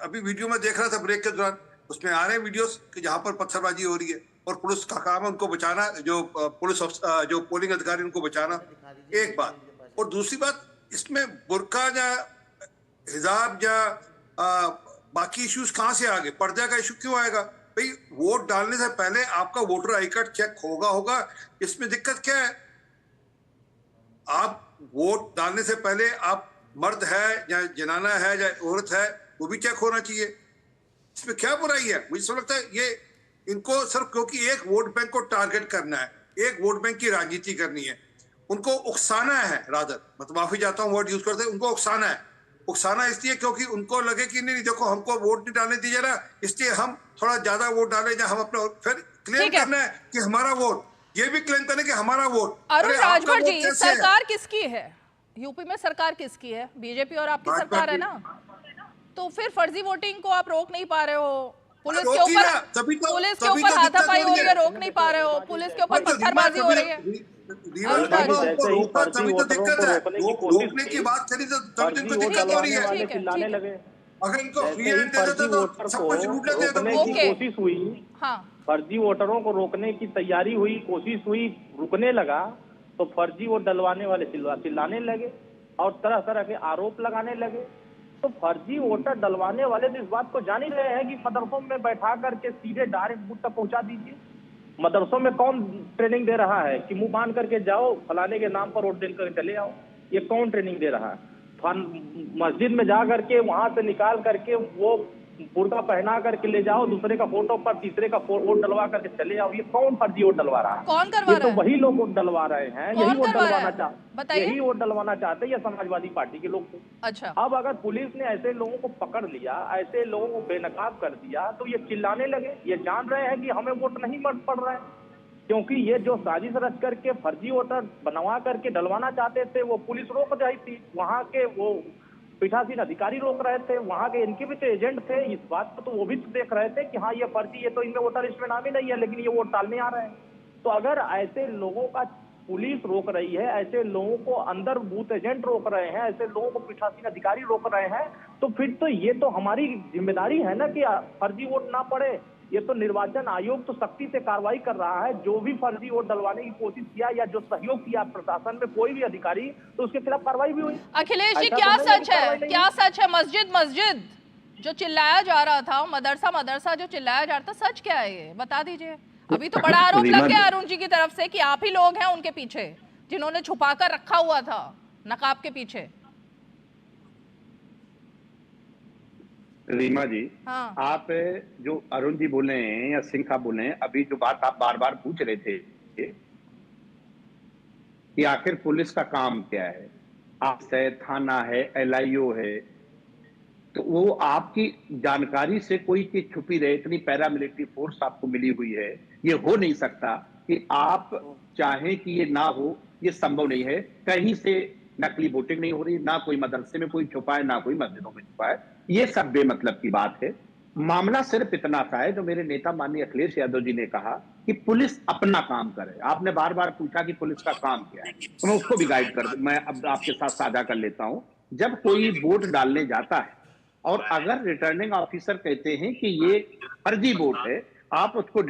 अभी वीडियो में देख रहा था ब्रेक के दौरान, उसमें आ रहे हैं वीडियोस कि जहां पर पत्थरबाजी हो रही है और पुलिस का काम है उनको बचाना, जो पुलिस जो पोलिंग अधिकारी उनको बचाना। एक बात, और दूसरी बात, इसमें बुर्का या हिजाब या बाकी इश्यूज कहां से आ गए? पर्दा का इशू क्यों आएगा? भाई वोट डालने से पहले आपका वोटर आई कार्ड चेक होगा, इसमें दिक्कत क्या है? आप वोट डालने से पहले आप मर्द है या जनाना है या औरत है, वो भी चेक होना चाहिए। इसमें क्या बुराई है? मुझे समझ लगता है ये इनको सिर्फ क्योंकि एक वोट बैंक को टारगेट करना है, एक वोट बैंक की राजनीति करनी है, उनको उकसाना है। रादर, मैं तो माफी चाहता हूँ वर्ड यूज करते हैं, उनको उकसाना है। उकसाना इसलिए क्योंकि उनको लगे कि नहीं देखो हमको वोट नहीं डालने दीजिए ना, इसलिए हम थोड़ा ज्यादा वोट डालें, या हम अपना फिर क्लेम करना है कि हमारा वोट, ये भी क्लेम करने कि हमारा वोट। अरुण राजभर जी, सरकार किसकी है यूपी में? सरकार किसकी है? बीजेपी और आपकी सरकार है ना, तो फिर फर्जी वोटिंग को आप रोक नहीं पा रहे हो। पुलिस के ऊपर हाथापाई हो रही है, रोक नहीं पा रहे हो। पुलिस के ऊपर पत्थरबाजी हो रही है। तभी तो दिक्कत है, रोकने की बात करी तो तभी इनको दिक्कत हो रही है। अगर इनको फ्री हैंड दे देते तो सब कुछ लूट लेते। कोशिश हुई, फर्जी वोटरों को रोकने की तैयारी हुई, कोशिश हुई, रुकने लगा तो फर्जी वोट डलवाने वाले चिल्लाने लगे और तरह तरह के आरोप लगाने लगे। तो फर्जी वोटर डलवाने वाले तो इस बात को जान ही रहे हैं कि मदरसों में बैठा करके सीधे डायरेक्ट बूथ तक पहुंचा दीजिए। मदरसों में कौन ट्रेनिंग दे रहा है कि मुंह बांध करके जाओ फलाने के नाम पर वोट देकर चले आओ? ये कौन ट्रेनिंग दे रहा है? मस्जिद में जा करके वहां से निकाल करके वो बुर्का पहना करके ले जाओ, दूसरे का फोटो पर तीसरे का वोट डलवा करके चले आओ। ये कौन फर्जी वोट डलवा रहा है? कौन करवा रहा है? तो वही लोग वोट डलवा रहे हैं, यही वोट डलवाना चाहते, यही वोट डलवाना चाहते हैं ये समाजवादी पार्टी के लोग। अच्छा, अब अगर पुलिस ने ऐसे लोगों को पकड़ लिया, ऐसे लोगों को बेनकाब कर दिया, तो ये चिल्लाने लगे। ये जान रहे हैं कि हमें वोट नहीं पड़ रहे हैं, क्योंकि ये जो साजिश रच करके फर्जी वोटर बनवा करके डलवाना चाहते थे वो पुलिस रोक रही थी। वहां के वो पीठासीन अधिकारी रोक रहे थे, वहां के इनके भी तो एजेंट थे। इस बात को तो वो भी देख रहे थे कि हाँ ये फर्जी, ये तो इनमें वोटर लिस्ट में नाम ही नहीं है, लेकिन ये वोट डालने आ रहे हैं। तो अगर ऐसे लोगों का पुलिस रोक रही है, ऐसे लोगों को अंदर बूथ एजेंट रोक रहे हैं, ऐसे लोगों को पीठासीन अधिकारी रोक रहे हैं, तो फिर तो ये तो हमारी जिम्मेदारी है ना कि फर्जी वोट ना पड़े। ये तो निर्वाचन आयोग तो सख्ती से कार्रवाई कर रहा है। जो भी फर्जी वोट डलवाने की कोशिश किया या जो सहयोग किया प्रशासन में कोई भी अधिकारी, तो उसके खिलाफ कार्रवाई भी हुई। अखिलेश जी, क्या सच है, क्या सच है? मस्जिद मस्जिद जो चिल्लाया जा रहा था, मदरसा मदरसा जो चिल्लाया जा रहा था, सच क्या है ये बता दीजिए। अभी तो बड़ा आरोप लग गया अरुण जी की तरफ से कि आप ही लोग हैं उनके पीछे, जिन्होंने छुपा कर रखा हुआ था नकाब के पीछे। रीमा जी, हाँ। आप जो अरुण जी बोले हैं या सिंह साहब बोले हैं, अभी जो बात आप बार बार पूछ रहे थे कि आखिर पुलिस का काम क्या है, आप है, थाना है, LIO है, तो वो आपकी जानकारी से कोई चीज छुपी रहे, इतनी पैरामिलिट्री फोर्स आपको मिली हुई है, ये हो नहीं सकता कि आप चाहें कि ये ना हो, ये संभव नहीं है। कहीं से नकली वोटिंग नहीं हो रही, ना कोई मदरसे में कोई छुपा है, ना कोई मस्जिदों में छुपा है, ये सब बेमतलब की बात है। मामला सिर्फ इतना सा है, जो मेरे नेता माननीय अखिलेश यादव जी ने कहा कि पुलिस अपना काम करे। आपने बार बार पूछा कि पुलिस का काम क्या है, तो मैं उसको भी गाइड कर, मैं अब आपके साथ साझा कर लेता हूं। जब कोई वोट डालने जाता है और अगर रिटर्निंग ऑफिसर कहते हैं कि ये फर्जी वोट है, आप उसको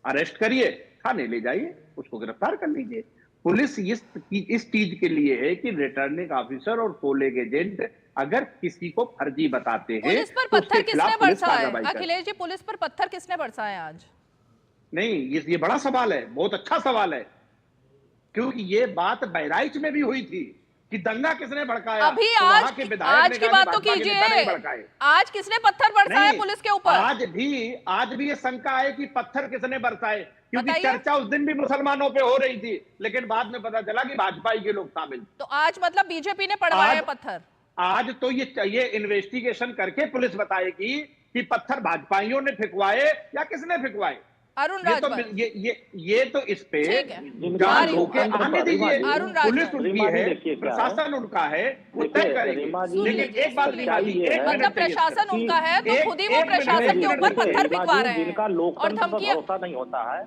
अरेस्ट करिए, थाने ले जाइए, उसको गिरफ्तार कर लीजिए। पुलिस इस चीज के लिए है कि रिटर्निंग ऑफिसर और पोलिंग एजेंट अगर किसी को फर्जी बताते हैं, पुलिस पर पत्थर किसने बरसाया? अखिलेश जी, पुलिस पर पत्थर किसने बरसाया आज? नहीं, ये बड़ा सवाल है, बहुत अच्छा सवाल है, क्योंकि ये बात बहराइच में भी हुई थी कि दंगा किसने भड़काया। अभी तो आज की बात तो कीजिए, आज किसने पत्थर बरसाया पुलिस के ऊपर? आज भी ये शंका है कि पत्थर किसने बरसाए, क्योंकि चर्चा उस दिन भी मुसलमानों पे हो रही थी, लेकिन बाद में पता चला कि भाजपा के लोग शामिल। तो आज मतलब बीजेपी ने पड़वाया पत्थर? आज तो ये इन्वेस्टिगेशन करके पुलिस बताएगी कि पत्थर भाजपाइयों ने फेंकवाए या किसने फेंकवाए। अरुण राजभर, ये तो इस पे जांच होके आने दीजिए। पुलिस उनकी है, प्रशासन उनका है, वो तय करेगी। लेकिन एक बात मतलब प्रशासन उनका है तो खुद ही वो प्रशासन के ऊपर पत्थर फेंकवा रहे हैं। जिनका लोकतंत्र पर भरोसा नहीं होता है,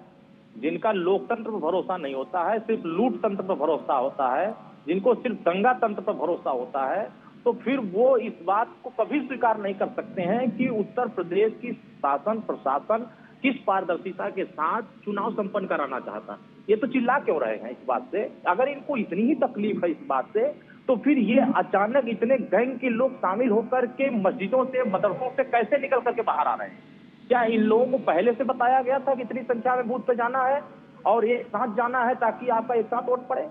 जिनका लोकतंत्र पर भरोसा नहीं होता है, सिर्फ लूट तंत्र पर भरोसा होता है, जिनको सिर्फ दंगा तंत्र पर भरोसा होता है, तो फिर वो इस बात को कभी स्वीकार नहीं कर सकते हैं कि उत्तर प्रदेश की शासन प्रशासन किस पारदर्शिता के साथ चुनाव संपन्न कराना चाहता है। ये तो चिल्ला क्यों रहे हैं इस बात से? अगर इनको इतनी ही तकलीफ है इस बात से, तो फिर ये अचानक इतने गैंग के लोग शामिल होकर के मस्जिदों से, मदरसों से कैसे निकल करके बाहर आ रहे हैं? क्या इन लोगों को पहले से बताया गया था कि इतनी संख्या में बूथ पे जाना है और एक साथ जाना है ताकि आपका एक साथ वोट पड़े?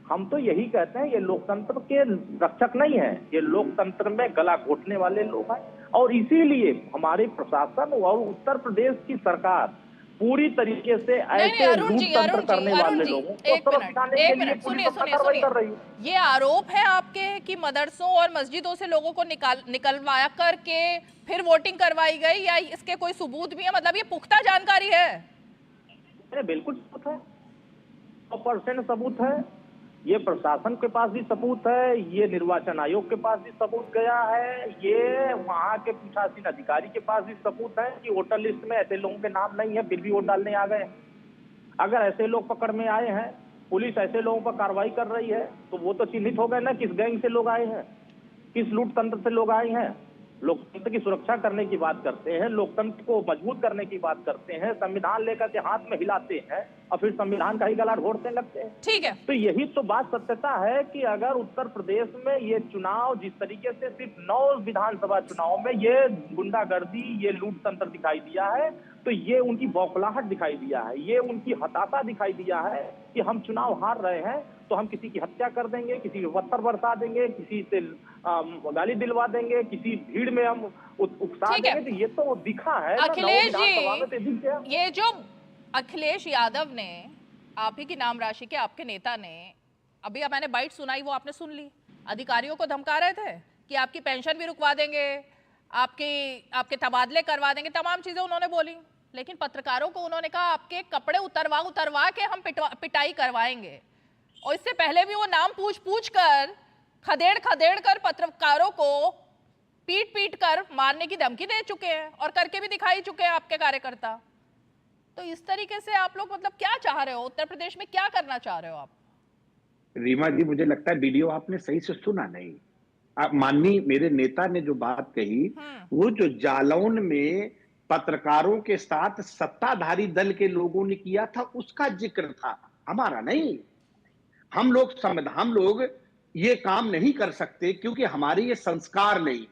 हम तो यही कहते हैं, ये लोकतंत्र के रक्षक नहीं है, ये लोकतंत्र में गला घोटने वाले लोग हैं। और इसीलिए हमारे प्रशासन और उत्तर प्रदेश की सरकार पूरी तरीके से ऐसे अरुण जी, लूटतंत्र करने वाले लोगों को एक मिनट सुनिए कर रही है। ये आरोप है आपके कि मदरसों और मस्जिदों से लोगों को निकलवाया करके फिर वोटिंग करवाई गई, या इसके कोई सबूत भी है? मतलब ये पुख्ता जानकारी है? बिल्कुल सबूत है, 100% सबूत है। ये प्रशासन के पास भी सबूत है, ये निर्वाचन आयोग के पास भी सबूत गया है, ये वहां के पीठासीन अधिकारी के पास भी सबूत है कि वोटर लिस्ट में ऐसे लोगों के नाम नहीं है, फिर भी वोट डालने आ गए। अगर ऐसे लोग पकड़ में आए हैं, पुलिस ऐसे लोगों पर कार्रवाई कर रही है, तो वो तो चिन्हित हो गए ना किस गैंग से लोग आए हैं, किस लूट तंत्र से लोग आए हैं। लोकतंत्र की सुरक्षा करने की बात करते हैं, लोकतंत्र को मजबूत करने की बात करते हैं, संविधान लेकर के हाथ में हिलाते हैं और फिर संविधान का ही गला घोटने लगते हैं। ठीक है, तो यही तो बात सत्यता है कि अगर उत्तर प्रदेश में ये चुनाव जिस तरीके से सिर्फ 9 विधानसभा चुनाव में ये गुंडागर्दी, ये लूट तंत्र दिखाई दिया है, तो ये उनकी बौखलाहट दिखाई दिया है, ये उनकी हताशा दिखाई दिया है कि हम चुनाव हार रहे हैं तो हम किसी की हत्या कर देंगे, किसी के पत्थर बरसा देंगे, किसी से गाली दिलवा देंगे, किसी भीड़ में हम उकसा देंगे। तो ये तो दिखा है अखिलेश जी, ये जो अखिलेश यादव ने, आप ही की नाम राशि के आपके नेता ने, अभी मैंने बाइट सुनाई, वो आपने सुन ली, अधिकारियों को धमका रहे थे कि आपकी पेंशन भी रुकवा देंगे, आपके तबादले करवा देंगे, तमाम चीजें उन्होंने बोली। लेकिन पत्रकारों को उन्होंने कहा आपके कपड़े उतरवा के हम पिटाई करवाएंगे। और इससे पहले भी वो नाम पूछ कर, खदेड़ कर पत्रकारों को पीट कर मारने की धमकी दे चुके हैं और करके भी दिखाई चुके हैं आपके कार्यकर्ता। तो इस तरीके से आप लोग मतलब क्या चाह रहे हो? उत्तर प्रदेश में क्या करना चाह रहे हो आप? रीमा जी, मुझे लगता है वीडियो आपने सही से सुना नहीं। आप माननीय मेरे नेता ने जो बात कही, वो जो जालौन में पत्रकारों के साथ सत्ताधारी दल के लोगों ने किया था उसका जिक्र था, हमारा नहीं। हम लोग ये काम नहीं कर सकते क्योंकि हमारे ये संस्कार नहीं।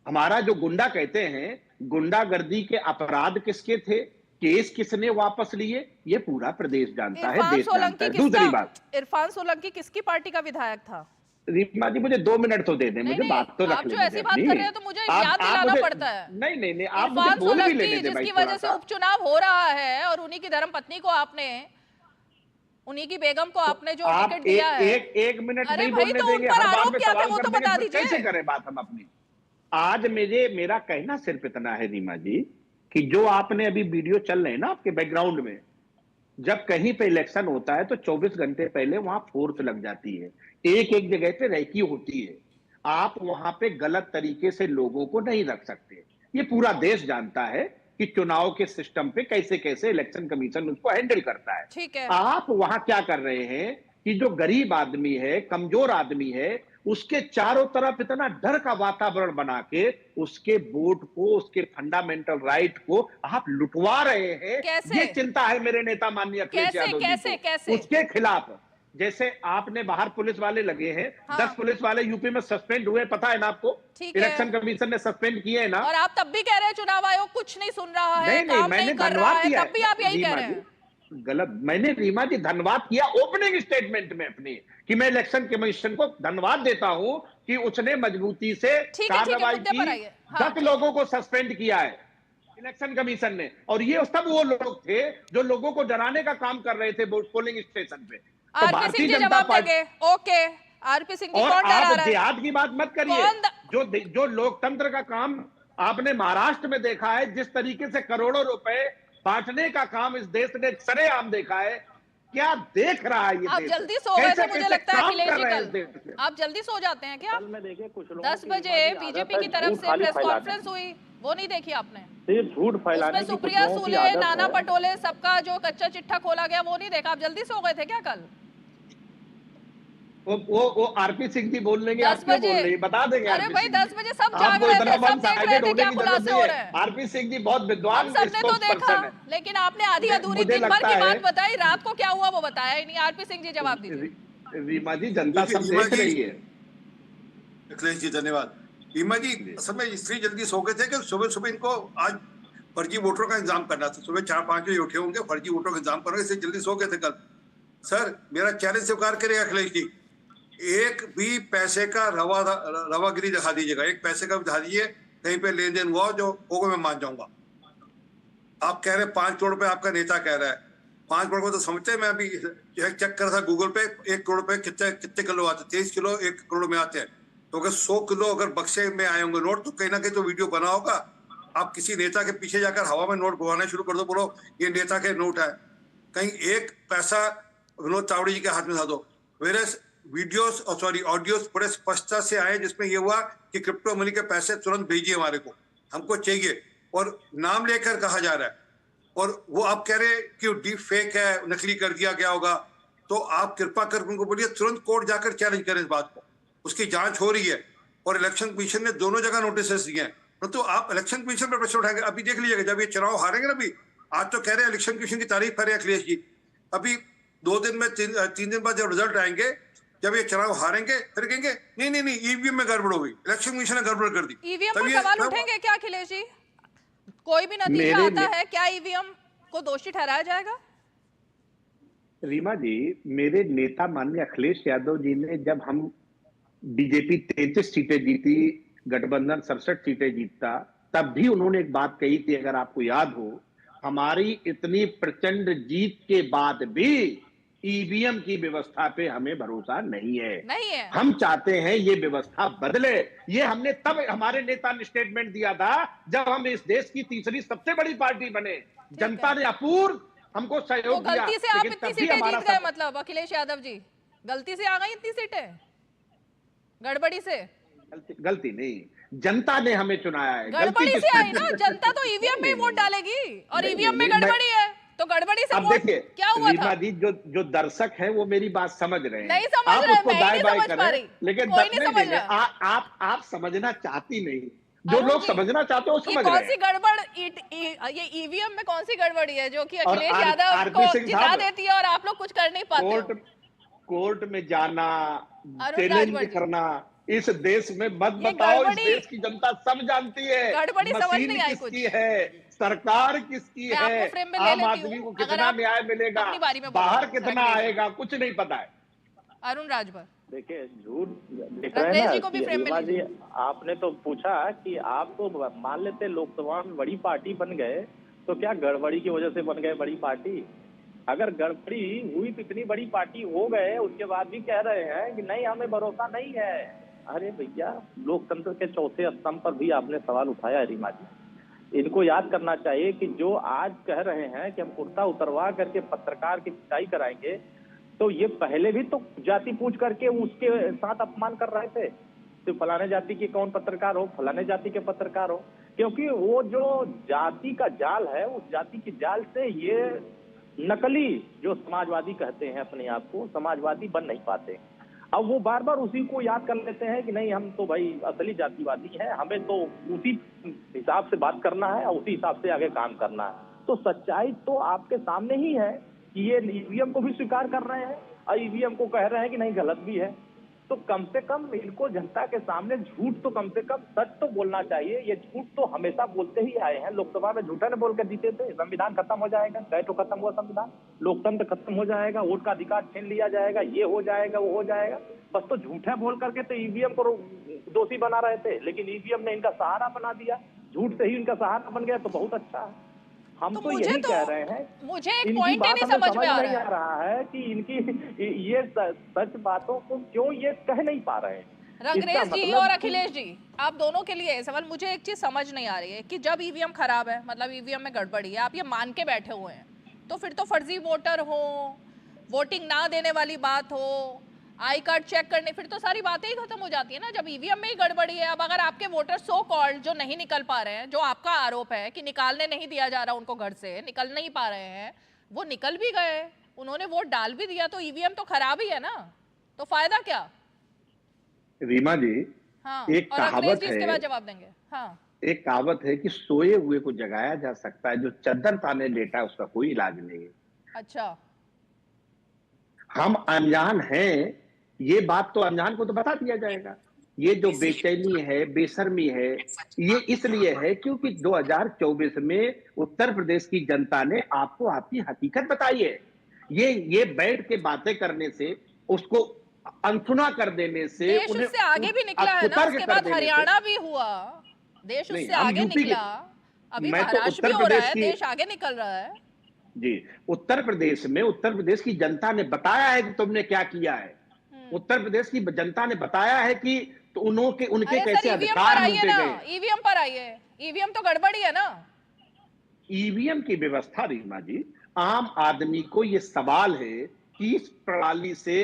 हमारा जो गुंडा कहते हैं, गुंडागर्दी के अपराध किसके थे, केस किसने वापस लिए, ये पूरा प्रदेश जानता है, देश जानता है। दूसरी बात, इरफान सोलंकी किसकी पार्टी का विधायक था? रीमा जी, मुझे 2 मिनट तो दे दें, मुझे बात तो रख लेने दें। आप जो ऐसी बात कर रहे हैं तो मुझे याद दिलाना पड़ता है। नहीं, आप मुझे बोल भी लेने दें। जिसकी वजह से उपचुनाव हो रहा है और उन्हीं की धर्मपत्नी को आपने, उन्हीं की बेगम को आपने जो टिकट दिया है। एक मिनट नहीं बोलने देंगे, हर बात में सवाल वो तो बता दीजिए। कैसे करें बात हम अपनी? आज मेरा कहना सिर्फ इतना है रीमा जी कि जो आपने अभी वीडियो चल रहे हैं ना आपके बैकग्राउंड में, जब कहीं पे इलेक्शन होता है तो 24 घंटे पहले वहां फोर्स लग जाती है, एक जगह पे रैकी होती है। आप वहां पे गलत तरीके से लोगों को नहीं रख सकते। ये पूरा देश जानता है कि चुनाव के सिस्टम पे कैसे कैसे इलेक्शन कमीशन उसको हैंडल करता है। ठीक है। आप वहां क्या कर रहे हैं कि जो गरीब आदमी है, कमजोर आदमी है, उसके चारों तरफ इतना डर का वातावरण बना के उसके वोट को, उसके फंडामेंटल राइट को आप लुटवा रहे हैं। ये चिंता है मेरे नेता माननीय अखिलेश यादव जी को। उसके खिलाफ जैसे आपने बाहर पुलिस वाले लगे हैं, 10 पुलिस वाले यूपी में सस्पेंड हुए, पता है ना आपको? इलेक्शन कमीशन ने सस्पेंड किए हैं ना। और आप तब भी कह रहे हैं चुनाव आयोग कुछ नहीं सुन रहा है, नहीं, मैंने धन्यवाद किया, तब भी आप यही कह रहे हैं। गलत, मैंने रीमा जी धन्यवाद किया ओपनिंग स्टेटमेंट में अपनी, कि मैं इलेक्शन कमीशन को धन्यवाद देता हूं कि उसने मजबूती से कार्रवाई की, 10 लोगों को सस्पेंड किया है इलेक्शन कमीशन ने। और ये सब वो लोग थे जो लोगों को डराने का काम कर रहे थे पोलिंग स्टेशन पे। तो Bharatiya Janata party, okay, RP Singh ji और कौन डरा रहा है? आप देहात की बात मत करिए। जो लोकतंत्र का काम आपने महाराष्ट्र में देखा है, जिस तरीके से करोड़ों रुपए बांटने का काम इस देश ने सरेआम देखा है, क्या देख रहा है ये आप देश? जल्दी सो गए थे मुझे लगता है अखिलेश जी कल। आप जल्दी सो जाते हैं क्या? 10 बजे बीजेपी की तरफ से प्रेस कॉन्फ्रेंस हुई, वो नहीं देखी आपने? झूठ फैलाने की सुप्रिया सुले, नाना पटोले, सबका जो कच्चा चिट्ठा खोला गया वो नहीं देखा? आप जल्दी सो गए थे क्या कल? वो आरपी सिंह जी बोल लेंगे, आप क्यों बोल रही है? बता देंगे। अरे भाई 10 बजे सब जाग रहे थे, सब देख रहे थे क्या खुलासे हो रहे हैं। आरपी सिंह जी बहुत विद्वान सबने तो देखा, लेकिन आपने आधी अधूरी दिन भर की बात बताई, रात को क्या हुआ वो बताया ही नहीं। आरपी सिंह जी जवाब दीजिए। रीमा जी, जनता सब देख रही है। अखिलेश जी धन्यवाद। रीमा जी, असल में इसलिए जल्दी सो गए थे कि सुबह इनको आज फर्जी वोटरों का इंतजाम करना था। सुबह 4-5 बजे उठे होंगे, फर्जी वोटरों का इंतजाम करना, इसलिए जल्दी सो गए थे कल। सर, मेरा चैलेंज स्वीकार करेगा अखिलेश जी, एक भी पैसे का रवागिरी दिखा दीजिएगा, एक पैसे का भी दिखा दीजिए कहीं पे लेन देन हुआ जो होगा, मैं मान जाऊंगा। आप कह रहे हैं 5 करोड़ रुपए, आपका नेता कह रहा है 5 करोड़ को तो समझते हैं। मैं अभी चेक कर रहा था गूगल पे, 1 करोड़ रुपए कितने किलो आते हैं? 23 किलो 1 करोड़ में आते हैं। तो अगर 100 किलो अगर बक्से में आए होंगे नोट, तो कहीं ना कहीं तो वीडियो बना होगा। आप किसी नेता के पीछे जाकर हवा में नोट घुमाना शुरू कर दो, बोलो ये नेता के नोट है, कहीं एक पैसा विनोद चावड़ा जी के हाथ में था दो। वेरे वीडियोस और सॉरी ऑडियोस बड़े स्पष्टता से आए जिसमें ये हुआ कि क्रिप्टो मनी के पैसे तुरंत भेजिए हमारे को, हमको चाहिए, और नाम लेकर कहा जा रहा है। और वो आप कह रहे हैं कि डीप फेक है, नकली कर दिया गया होगा, तो आप कृपा कर उनको बोलिए तुरंत कोर्ट जाकर चैलेंज करें इस बात को। उसकी जांच हो रही है और इलेक्शन कमीशन ने दोनों जगह नोटिस दिए हैं। तो आप इलेक्शन कमीशन पर प्रश्न उठाएंगे? अभी देख लीजिएगा जब ये चुनाव हारेंगे ना, अभी आज तो कह रहे हैं इलेक्शन कमीशन की तारीफ कर रहे हैं अखिलेश जी, अभी 2 दिन में 3 दिन बाद जब रिजल्ट आएंगे, जब ये चुनाव हारेंगे, फिर कहेंगे नहीं नहीं नहीं ईवीएम में गड़बड़ हो गई, इलेक्शन कमीशन ने गड़बड़ कर दी। ईवीएम पर सवाल उठेंगे क्या अखिलेश जी? कोई भी नतीजा आता है, क्या ईवीएम को दोषी ठहराया जाएगा? रीमा जी, मेरे नेता माननीय अखिलेश यादव जी ने, जब हम बीजेपी 33 सीटें जीती, गठबंधन 67 सीटें जीतता, तब भी उन्होंने एक बात कही थी, अगर आपको याद हो, हमारी इतनी प्रचंड जीत के बाद भी ईवीएम की व्यवस्था पे हमें भरोसा नहीं है। हम चाहते हैं ये व्यवस्था बदले। ये हमने तब हमारे नेता ने स्टेटमेंट दिया था जब हम इस देश की तीसरी सबसे बड़ी पार्टी बने। जनता ने अपूर्व हमको सहयोग दिया। गलती से आप इतनी सीटें जीत गए, मतलब अखिलेश यादव जी गलती से आ गई इतनी सीटें, गड़बड़ी से? गलती नहीं, जनता ने हमें चुनाया है। गड़बड़ी से आई ना, जनता तो ईवीएम में वोट डालेगी और ईवीएम में गड़बड़ी है, तो गड़बड़ी से वोट क्या हुआ था? जी, जो दर्शक हैं वो मेरी बात समझ रहे हैं, नहीं समझ रहे, मैं नहीं समझ पा रही, लेकिन कोई नहीं समझ रहा। आप समझना चाहती नहीं, जो लोग समझना चाहते हो समझ रहे हैं। कौन सी गड़बड़ ये ईवीएम में कौन सी गड़बड़ी है जो कि अखिलेश यादव को जिता देती है और आप लोग कुछ कर नहीं पाते? कोर्ट में जाना, चैलेंज करना, इस देश में मत बताओ, इस देश की जनता सब जानती है गड़बड़ी समझ नहीं आई किसकी है, सरकार किसकी है, आम आदमी को कितना न्याय मिलेगा, बाहर कितना आएगा, कुछ नहीं पता है। अरुण राजभर, देखिए झूठ दिख रहा है ना जी। आपने तो पूछा कि आप तो मान लेते लोकसभा में बड़ी पार्टी बन गए, तो क्या गड़बड़ी की वजह से बन गए बड़ी पार्टी? अगर गड़बड़ी हुई तो इतनी बड़ी पार्टी हो गए, उसके बाद भी कह रहे हैं कि नहीं हमें भरोसा नहीं है। अरे भैया, लोकतंत्र के चौथे स्तंभ पर भी आपने सवाल उठाया है रीमा जी। इनको याद करना चाहिए कि जो आज कह रहे हैं कि हम कुर्ता उतरवा करके पत्रकार की पिटाई कराएंगे, तो ये पहले भी तो जाति पूछ करके उसके साथ अपमान कर रहे थे, तो फलाने जाति के कौन पत्रकार हो, फलाने जाति के पत्रकार हो, क्योंकि वो जो जाति का जाल है, उस जाति के जाल से ये नकली जो समाजवादी कहते हैं अपने आप को, समाजवादी बन नहीं पाते। अब वो बार बार उसी को याद कर लेते हैं कि नहीं हम तो भाई असली जातिवादी हैं, हमें तो उसी हिसाब से बात करना है और उसी हिसाब से आगे काम करना है। तो सच्चाई तो आपके सामने ही है कि ये ईवीएम को भी स्वीकार कर रहे हैं और ईवीएम को कह रहे हैं कि नहीं गलत भी है। तो कम से कम इनको जनता के सामने झूठ तो कम से कम सच तो बोलना चाहिए। ये झूठ तो हमेशा बोलते ही आए हैं। लोकसभा में झूठा ने बोल कर जीते थे, संविधान खत्म हो जाएगा, कहे तो खत्म हुआ संविधान, लोकतंत्र खत्म हो जाएगा, वोट का अधिकार छीन लिया जाएगा, ये हो जाएगा वो हो जाएगा। बस तो झूठा बोल करके तो ईवीएम को दोषी बना रहे थे, लेकिन ईवीएम ने इनका सहारा बना दिया, झूठ से ही इनका सहारा बन गया, तो बहुत अच्छा है। हम तो यही कह रहे हैं, मुझे एक पॉइंट ही नहीं समझ में आ रहा है कि इनकी ये सच बातों को क्यों ये कह नहीं पा रहे हैं। रंगरेज जी और अखिलेश जी, आप दोनों के लिए सवाल, मुझे एक चीज समझ नहीं आ रही है कि जब ईवीएम खराब है, मतलब ईवीएम में गड़बड़ी है, आप ये मान के बैठे हुए हैं, तो फिर तो फर्जी वोटर हो, वोटिंग ना देने वाली बात हो, आई कार्ड चेक करने, फिर तो सारी बातें ही खत्म हो जाती है ना, जब ईवीएम में ही गड़बड़ी है। अब अगर आपके वोटर सो कॉल्ड जो नहीं निकल पा रहे हैं, जो आपका आरोप है कि निकालने नहीं दिया जा रहा उनको घर से, निकल नहीं पा रहे हैं, वो निकल भी गए, उन्होंने वोट डाल भी दिया, तो ईवीएम तो खराब ही है ना, तो फायदा क्या? रीमा जी, हाँ, एक कहावत है, इसके बाद जवाब देंगे। हाँ, एक कहावत है कि सोए हुए को जगाया जा सकता है, जो चद्दर ताने लेटा है उसका कोई इलाज नहीं है। अच्छा, हम अनजान हैं, ये बात तो अनजान को तो बता दिया जाएगा। ये जो बेचैनी है, बेशर्मी है, ये इसलिए है क्योंकि 2024 में उत्तर प्रदेश की जनता ने आपको आपकी हकीकत बताई है। ये बैठ के बातें करने से, उसको अनसुना कर देने से, देश उससे आगे भी निकला है ना, उसके बाद हरियाणा भी हुआ, देश उससे आगे निकला। अभी मैं तो महाराष्ट्र उत्तर में हो रहा प्रदेश है, की देश आगे निकल रहा है। जी, उत्तर प्रदेश की जनता ने बताया है कि तुमने क्या किया है। उत्तर प्रदेश की जनता ने बताया है कि तो उनके अरे कैसे सर, ईवीएम पर अधिकार आइए लूटे ना, गए। ईवीएम पर आइए। ईवीएम तो गड़बड़ी है ना। ईवीएम की व्यवस्था रीमा जी, आम आदमी को ये सवाल है कि इस प्रणाली से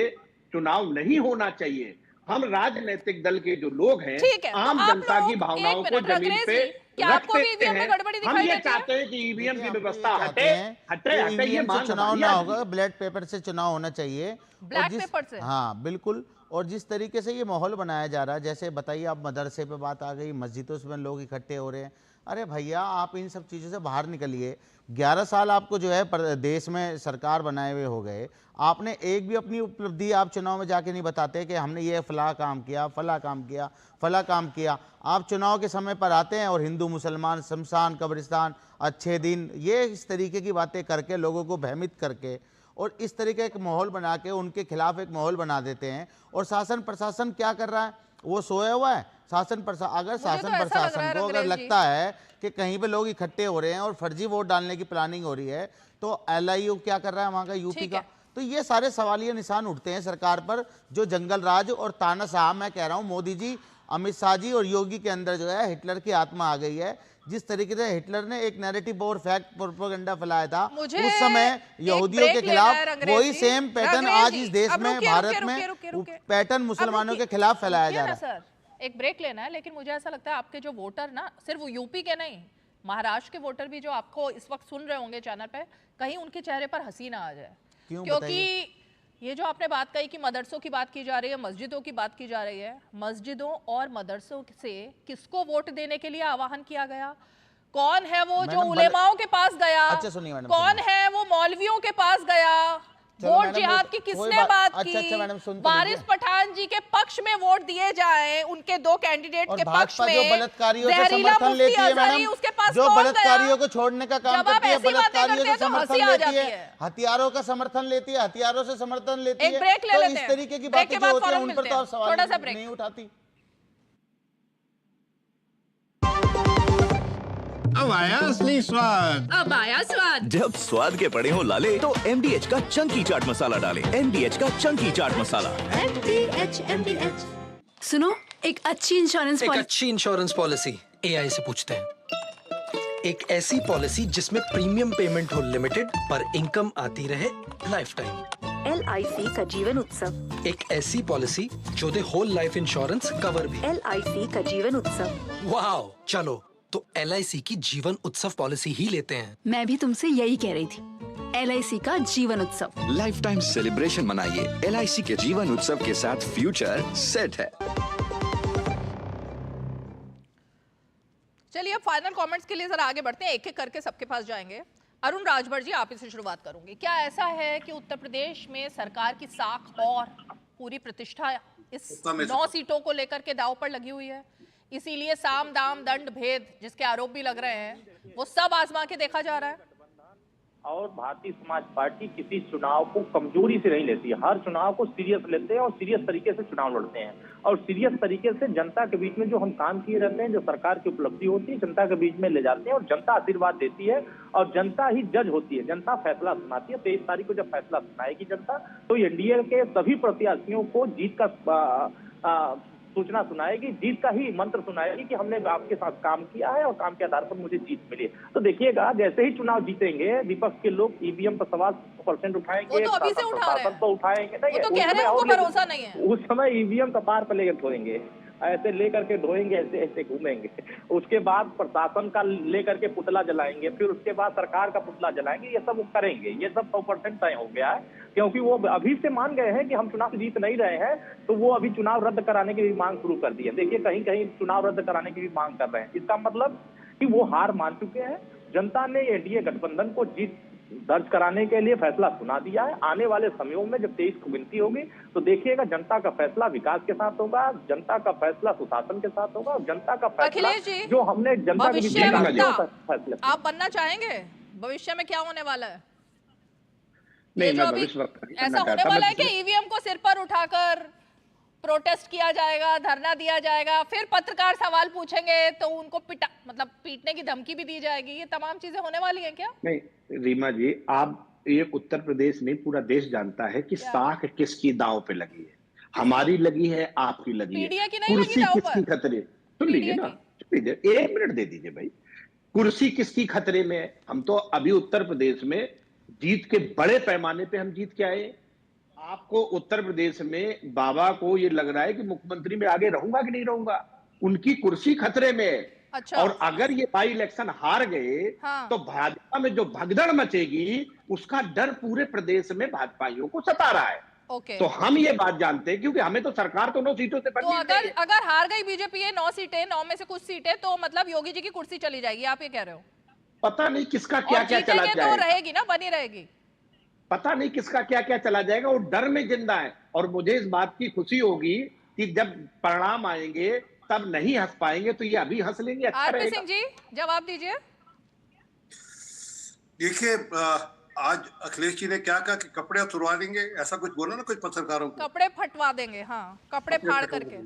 चुनाव नहीं होना चाहिए। हम राजनीतिक दल के जो लोग हैं, ठीक है, आम तो आप जनता की लोग भावनाओं एक को मिनट, जमीन रघुरेश पे जी, क्या आपको भी रखते ईवीएम में हैं। गड़बड़ी हम दिखाई ये देती है? चाहते हैं कि ईवीएम की व्यवस्था चाहते हटे हैं हटे कि हटे, ये ईवीएम से मांग चुनाव हमारी ना आज भी। होगा, बैलेट पेपर से चुनाव होना चाहिए। ब्लैक पेपर से? हाँ बिल्कुल। और जिस तरीके से ये माहौल बनाया जा रहा है, जैसे बताइए आप मदरसे पे बात आ गई, मस्जिदों में लोग इकट्ठे हो रहे हैं। अरे भैया आप इन सब चीज़ों से बाहर निकलिए। 11 साल आपको जो है देश में सरकार बनाए हुए हो गए, आपने एक भी अपनी उपलब्धि आप चुनाव में जाके नहीं बताते कि हमने ये फला काम किया, फला काम किया, फला काम किया। आप चुनाव के समय पर आते हैं और हिंदू मुसलमान, शमशान, कब्रिस्तान, अच्छे दिन, ये इस तरीके की बातें करके लोगों को भ्रमित करके और इस तरीके का माहौल बना के उनके खिलाफ एक माहौल बना देते हैं। और शासन प्रशासन क्या कर रहा है? वो सोया हुआ है। शासन प्रशासन, अगर शासन प्रशासन को अगर लगता है कि कहीं पे लोग इकट्ठे हो रहे हैं और फर्जी वोट डालने की प्लानिंग हो रही है, तो LIU क्या कर रहा है वहाँ का, यूपी का? तो ये सारे सवालिया निशान उठते हैं सरकार पर, जो जंगल राज और तानाशाह, मैं कह रहा हूँ मोदी जी, अमित शाह जी और योगी के अंदर जो है हिटलर की आत्मा आ गई है। जिस तरीके से हिटलर ने एक नैरेटिव और फैक्ट प्रोपेगेंडा फैलाया था उस समय यहूदियों के खिलाफ, वही सेम पैटर्न आज इस देश में, भारत में पैटर्न मुसलमानों के खिलाफ फैलाया जा रहा है। एक ब्रेक लेना है, लेकिन मुझे ऐसा लगता है आपके जो वोटर ना, सिर्फ यूपी के नहीं, महाराष्ट्र के वोटर भी जो आपको इस वक्त सुन रहे होंगे चैनल पे, कहीं उनके चेहरे पर हंसी ना आ जाए। क्योंकि ये जो आपने बात कही कि मदरसों की बात की जा रही है, मस्जिदों की बात की जा रही है, मस्जिदों और मदरसों से किसको वोट देने के लिए आह्वान किया गया? कौन है वो जो उलेमाओं के पास गया? अच्छा सुनिए मैडम, कौन है वो मौलवियों के पास गया? वोट जिहाद की किसने बात की? वारिस पठान जी के पक्ष में वोट दिए जाए, उनके दो कैंडिडेट के पक्ष में। जो बलात्कारियों से समर्थन लेती है मैडम, जो बलात्कारियों को छोड़ने का काम करती है, बलात्कारियों से समर्थन लेती है, हथियारों का समर्थन लेती है, हथियारों से समर्थन लेती है, तो इस तरीके की बातें जो होती है उन पर तो आप सवाल नहीं उठाती। अब आया असली स्वाद, अब आया स्वाद। जब स्वाद के पड़े हो लाले तो MDH का चंकी चाट मसाला डालें। MDH का चंकी चाट मसाला। MDH। सुनो, एक अच्छी इंश्योरेंस पॉलिसी AI से पूछते हैं। एक ऐसी पॉलिसी जिसमें प्रीमियम पेमेंट हो लिमिटेड पर इनकम आती रहे लाइफ टाइम। LIC का जीवन उत्सव। एक ऐसी पॉलिसी जो दे होल लाइफ इंश्योरेंस कवर भी। LIC का जीवन उत्सव। वाह, चलो तो LIC की जीवन उत्सव पॉलिसी ही लेते हैं। मैं भी तुमसे यही कह रही थी, LIC का जीवन उत्सव। लाइफ टाइम सेलिब्रेशन मनाइए LIC के जीवन उत्सव के साथ, फ्यूचर सेट है। चलिए अब फाइनल कमेंट्स के लिए जरा आगे बढ़ते हैं, एक एक करके सबके पास जाएंगे। अरुण राजभर जी, आप इसे शुरुआत करूंगी। क्या ऐसा है कि उत्तर प्रदेश में सरकार की साख और पूरी प्रतिष्ठा इस 9 सीटों को लेकर के दांव पर लगी हुई है, इसीलिए साम दाम दंड भेद जिसके आरोप भी लग रहे हैं वो सब आजमा के देखा जा रहा है? और भारतीय समाज पार्टी किसी चुनाव को कमजोरी से नहीं लेती है, हर चुनाव को सीरियस लेते हैं और सीरियस तरीके से चुनाव लड़ते हैं और सीरियस तरीके से जनता के बीच में जो हम काम किए रहते हैं, जो सरकार की उपलब्धि होती है, जनता के बीच में ले जाते हैं और जनता आशीर्वाद देती है और जनता ही जज होती है, जनता फैसला सुनाती है। 23 तारीख को जब फैसला सुनाएगी जनता, तो एनडीए के सभी प्रत्याशियों को जीत का सूचना सुनाएगी, जीत का ही मंत्र सुनाएगी कि हमने आपके साथ काम किया है और काम के आधार पर मुझे जीत मिली। तो देखिएगा, जैसे ही चुनाव जीतेंगे विपक्ष के लोग ईवीएम पर सवाल % उठाएंगे, वो तो अभी से उठा रहे हैं, तो उठाएंगे नहीं, वो तो कह रहे हैं उनको भरोसा नहीं है। उस समय ईवीएम का पार पर लेकर ढोएंगे, ऐसे लेकर के ढोएंगे, ऐसे ऐसे घूमेंगे, उसके बाद प्रशासन का लेकर के पुतला जलाएंगे, फिर उसके बाद सरकार का पुतला जलाएंगे, ये सब वो करेंगे, ये सब 100% तय हो गया है, क्योंकि वो अभी से मान गए हैं कि हम चुनाव जीत नहीं रहे हैं, तो वो अभी चुनाव रद्द कराने की भी मांग शुरू कर दी है। देखिए कहीं कहीं चुनाव रद्द कराने की भी मांग कर रहे हैं, इसका मतलब कि वो हार मान चुके हैं। जनता ने एनडीए गठबंधन को जीत दर्ज कराने के लिए फैसला सुना दिया है। आने वाले समयों में जब 23 को गिनती होगी तो देखिएगा जनता का फैसला विकास के साथ होगा, जनता का फैसला सुशासन के साथ होगा और जनता का फैसला जो हमने जनता के फैसला। आप बनना चाहेंगे भविष्य में क्या होने वाला है? नहीं, ऐसा होने वाला है कि ईवीएम को सिर पर उठाकर प्रोटेस्ट किया जाएगा, धरना दिया जाएगा, फिर पत्रकार सवाल पूछेंगे तो उनको पीटने की धमकी भी दी जाएगी। ये तमाम चीजें होने वाली हैं क्या? नहीं रीमा जी, आप ये उत्तर प्रदेश नहीं पूरा देश जानता है कि साख किसकी दांव पे लगी है। हमारी लगी है, आपकी लगी है। की नहीं लगी दांव किसकी खतरे? सुन लीजिए ना, 1 मिनट दे दीजिए भाई। कुर्सी किसकी खतरे में है? हम तो अभी उत्तर प्रदेश में जीत के बड़े पैमाने पे हम जीत के आए। आपको उत्तर प्रदेश में बाबा को ये लग रहा है कि मुख्यमंत्री में आगे रहूंगा कि नहीं रहूंगा, उनकी कुर्सी खतरे में है। अच्छा। और अगर ये बाई इलेक्शन हार गए तो भाजपा में जो भगदड़ मचेगी उसका डर पूरे प्रदेश में भाजपाइयों को सता रहा है। तो हम ये बात जानते हैं, क्योंकि हमें तो सरकार तो 9 सीटों से तो अगर हार गई बीजेपी ये 9 सीटें, 9 में से कुछ सीटें, तो मतलब योगी जी की कुर्सी चली जाएगी, आप ये कह रहे हो? पता नहीं किसका क्या क्या चला जाएगा। तो रहेगी ना, बनी रहेगी। पता नहीं किसका क्या क्या चला जाएगा, वो डर में जिंदा है। और मुझे इस बात की खुशी होगी कि जब परिणाम आएंगे तब नहीं हंस पाएंगे, तो ये अभी हंस लेंगे। अच्छा आरपी सिंह जी जवाब दीजिए। देखिए, आज अखिलेश जी ने क्या कहा कि कपड़े तुड़वा देंगे, ऐसा कुछ बोला ना कुछ पत्रकारों को। कपड़े फटवा देंगे, हाँ, कपड़े फाड़ करके।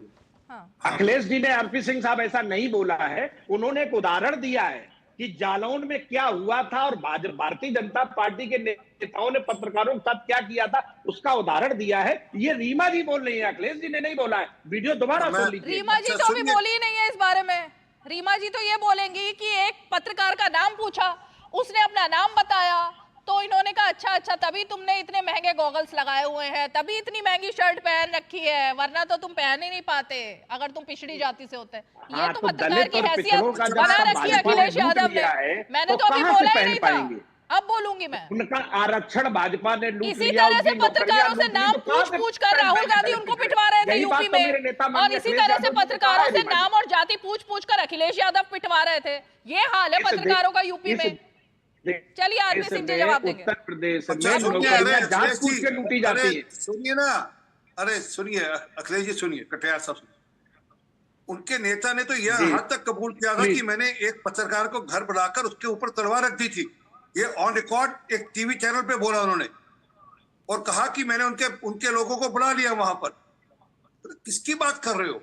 हाँ। अखिलेश जी ने, आरपी सिंह साहब ऐसा नहीं बोला है। उन्होंने एक उदाहरण दिया है कि जालौन में क्या हुआ था और भारतीय जनता पार्टी के नेताओं ने पत्रकारों के साथ क्या किया था, उसका उदाहरण दिया है। ये रीमा जी बोल रही है, अखिलेश जी ने नहीं बोला है। वीडियो दोबारा सुन लीजिए। रीमा जी तो अभी बोली ही नहीं है इस बारे में। रीमा जी तो ये बोलेंगी कि एक पत्रकार का नाम पूछा, उसने अपना नाम बताया, तो इन्होंने कहा अच्छा तभी तुमने इतने महंगे गॉगल्स लगाए हुए हैं, तभी इतनी महंगी शर्ट पहन रखी है, वरना तो तुम पहन ही नहीं पाते अगर तुम पिछड़ी जाति से होते। ये तो पत्रकार की हैसियत बना रखी है अखिलेश यादव ने। मैंने तो अभी बोला ही नहीं था, अब बोलूंगी मैं। उनका आरक्षण भाजपा ने लूट इसी तरह से पत्रकारों से नाम पूछ कर राहुल गांधी उनको पिटवा रहे थे यूपी में, और इसी तरह से पत्रकारों से नाम और जाति पूछ कर अखिलेश यादव पिटवा रहे थे। ये हाल है पत्रकारों का यूपी में। चलिए आरपी सिंह जी जवाब देंगे। उत्तर प्रदेश में जांच पूछ के लूटी जाती है। सुनिए ना, अरे सुनिए अखिलेश जी, सुनिए कटियार साहब, उनके नेता ने तो यह हद तक कबूल किया था कि मैंने एक पत्रकार को घर बुलाकर उसके ऊपर तलवार रख दी थी। ये ऑन रिकॉर्ड एक टीवी चैनल पे बोला उन्होंने, और कहा कि मैंने उनके लोगों को बुला लिया वहां पर। तो किसकी बात कर रहे हो?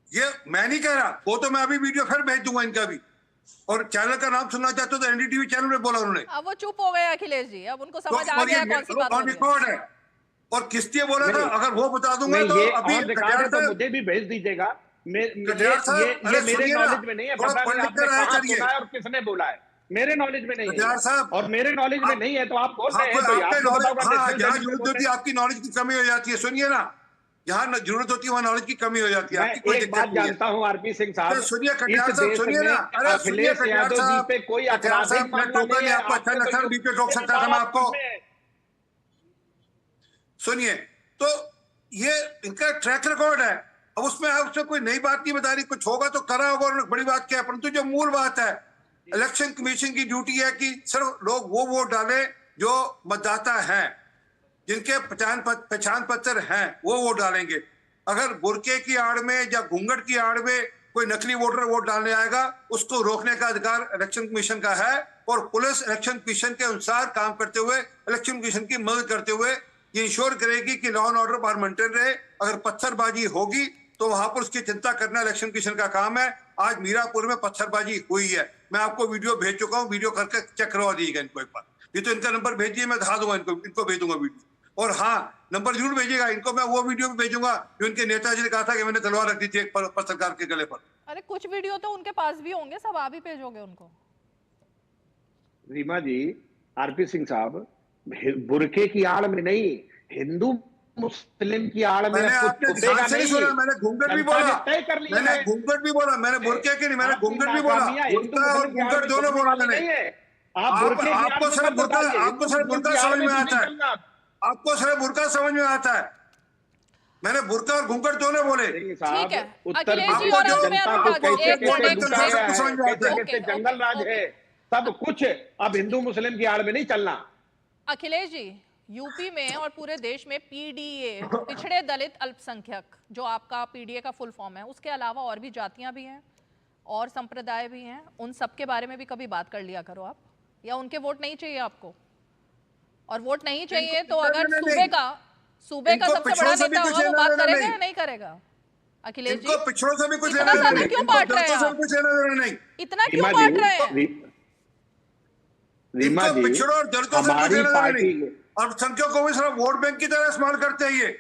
ये मैं नहीं कह रहा, वो तो मैं अभी वीडियो फिर भेज दूंगा इनका भी। और चैनल का नाम सुनना चाहते हो तो एनडीटीवी चैनल में बोला उन्होंने। अब वो चुप हो गए अखिलेश जी, अब उनको समझ आ गया कौन सी बात ऑन रिकॉर्ड है। और किसने बोला था, अगर वो बता दूंगा तो अभी तो मुझे भी भेज दीजिएगा। ये मेरे नॉलेज में नहीं है, पता नहीं आपने कहाँ सुना है और किसने बोला है, मेरे नॉलेज में नहीं है। और मेरे नॉलेज में नहीं है तो आप बोल रहे हैं तो यहाँ जरूरत होती है आपकी नॉलेज की कमी हो जाती है। सुनिए ना, जहाँ जरूरत होती है वहाँ नॉलेज की कमी हो जाती है। मैं एक बात जानता हूँ आरपी सिंह साहब, सुनिए कटियार साहब, सुनिए ना, अरे सुनिए कटियार साहब पे कोई आपराधिक मामला नहीं है। आपको अच्छा लखन बीपे टोक सकता था मैं आपको। सुनिए, तो ये इनका ट्रैक रिकॉर्ड है। अब उसमें कोई नई बात नहीं बता रही, कुछ होगा तो करा होगा, उन्होंने बड़ी बात किया। परंतु जो मूल बात है, इलेक्शन कमीशन की ड्यूटी है कि सिर्फ लोग वो वोट डालें जो मतदाता हैं, जिनके पहचान पत्र हैं, वो वोट डालेंगे। अगर बुरके की आड़ में या घूंघट की आड़ में कोई नकली वोटर वोट डालने आएगा, उसको रोकने का अधिकार इलेक्शन कमीशन का है। और पुलिस इलेक्शन कमीशन के अनुसार काम करते हुए, इलेक्शन कमीशन की मदद करते हुए ये इंश्योर करेगी कि लॉ एंड ऑर्डर बाहर मेंटेन रहे। अगर पत्थरबाजी होगी तो वहां पर उसकी चिंता करना इलेक्शन कमीशन का काम है। आज मीरापुर में पत्थरबाजी हुई है, मैं आपको वीडियो भेज चुका हूँ, वीडियो करके चेक करवा दीजिएगा इनको एक बार। ये तो इनका नंबर भेजिए, मैं दिखा दूंगा इनको भेज दूंगा वीडियो। और हाँ, नंबर जरूर भेजिएगा इनको, मैं वो वीडियो भी भेजूंगा जो इनके नेताजी ने कहा था कि मैंने तलवार रख दी थी एक पत्रकार के गले पर। अरे कुछ वीडियो तो उनके पास भी होंगे, सब आप ही भेजोगे उनको। रीमा जी, आरपी सिंह साहब, बुरके की आड़ में नहीं, हिंदू मुस्लिम की आड़ में मैंने घूंघट भी बोला, मैंने घूंघट भी बोला, मैंने बुरके की नहीं, मैंने घूंघट भी बोला, बुरका और घूंघट दोनों बोला मैंने। आपको सिर्फ बुरका समझ में आता है, आपको सिर्फ बुरका समझ में आता है। मैंने बुरका और घूंघट दोनों बोले। ठीक है, जंगल राज है सब कुछ, अब हिंदू मुस्लिम की आड़ में नहीं चलना। अखिलेश जी, यूपी में और पूरे देश में पीडीए, पिछड़े दलित अल्पसंख्यक, जो आपका पीडीए का फुल फॉर्म है, उसके अलावा और भी जातियां भी हैं और संप्रदाय भी हैं, उन सब के बारे में भी कभी बात कर लिया करो आप। या उनके वोट नहीं चाहिए आपको? और वोट नहीं चाहिए तो अगर सूबे का इनको सबसे बड़ा पिछड़ों से भी नेता कुछ होगा, वो लेना बात देना करेगा नहीं। या नहीं करेगा? अखिलेश जी, इनको पिछड़ों से भी कुछ इतना लेना देना ज्यादा नहीं, क्यों इनको बांट रहे दलितों हैं से आप? भी कुछ लेना देना नहीं। इतना क्यों रीमा बांट जी, रहे हैं? रीमा इनको जी, पिछड़ों और दलितों से कुछ हमारी लेना देना पार्टी नहीं, और संख्या को भी सिर्फ वोट बैंक की तरह इस्तेमाल करते हैं ये।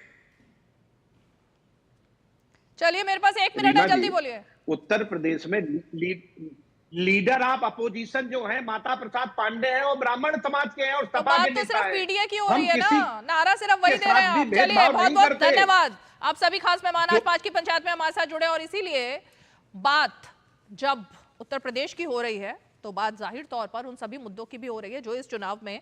चलिए मेरे पास 1 मिनट रीमा है, जल्दी जी, बोलिए। उत्तर प्रदेश में लीडर ऑफ अपोजिशन जो है माता प्रसाद पांडे हैं और ब्राह्मण समाज के हैं और तो सपा बात के तो नेता सिर्फ हैं। पीडीए की हो हम रही है किसी ना, नारा सिर्फ वही के दे रहे साथ हैं भी आप। चलिए भेदभाव बहुत नहीं बहुत करते। धन्यवाद, आप सभी खास मेहमान आज 5 की पंचायत में हमारे साथ जुड़े। और इसीलिए बात जब उत्तर प्रदेश की हो रही है तो बात जाहिर तौर पर उन सभी मुद्दों की भी हो रही है जो इस चुनाव में,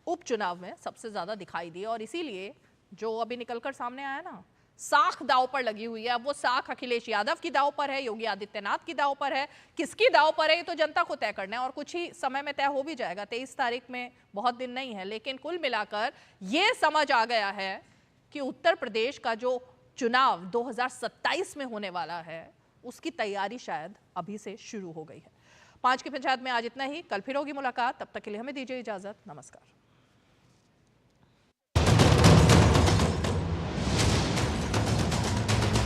उपचुनाव में सबसे ज्यादा दिखाई दी। और इसीलिए जो अभी निकलकर सामने आया ना, साख दाव पर लगी हुई है। अब वो साख अखिलेश यादव की दाव पर है, योगी आदित्यनाथ की दाव पर है, किसकी दाव पर है ये तो जनता को तय करना है और कुछ ही समय में तय हो भी जाएगा। 23 तारीख में बहुत दिन नहीं है, लेकिन कुल मिलाकर ये समझ आ गया है कि उत्तर प्रदेश का जो चुनाव 2027 में होने वाला है उसकी तैयारी शायद अभी से शुरू हो गई है। 5 की पंचायत में आज इतना ही, कल फिर होगी मुलाकात, तब तक के लिए हमें दीजिए इजाजत, नमस्कार।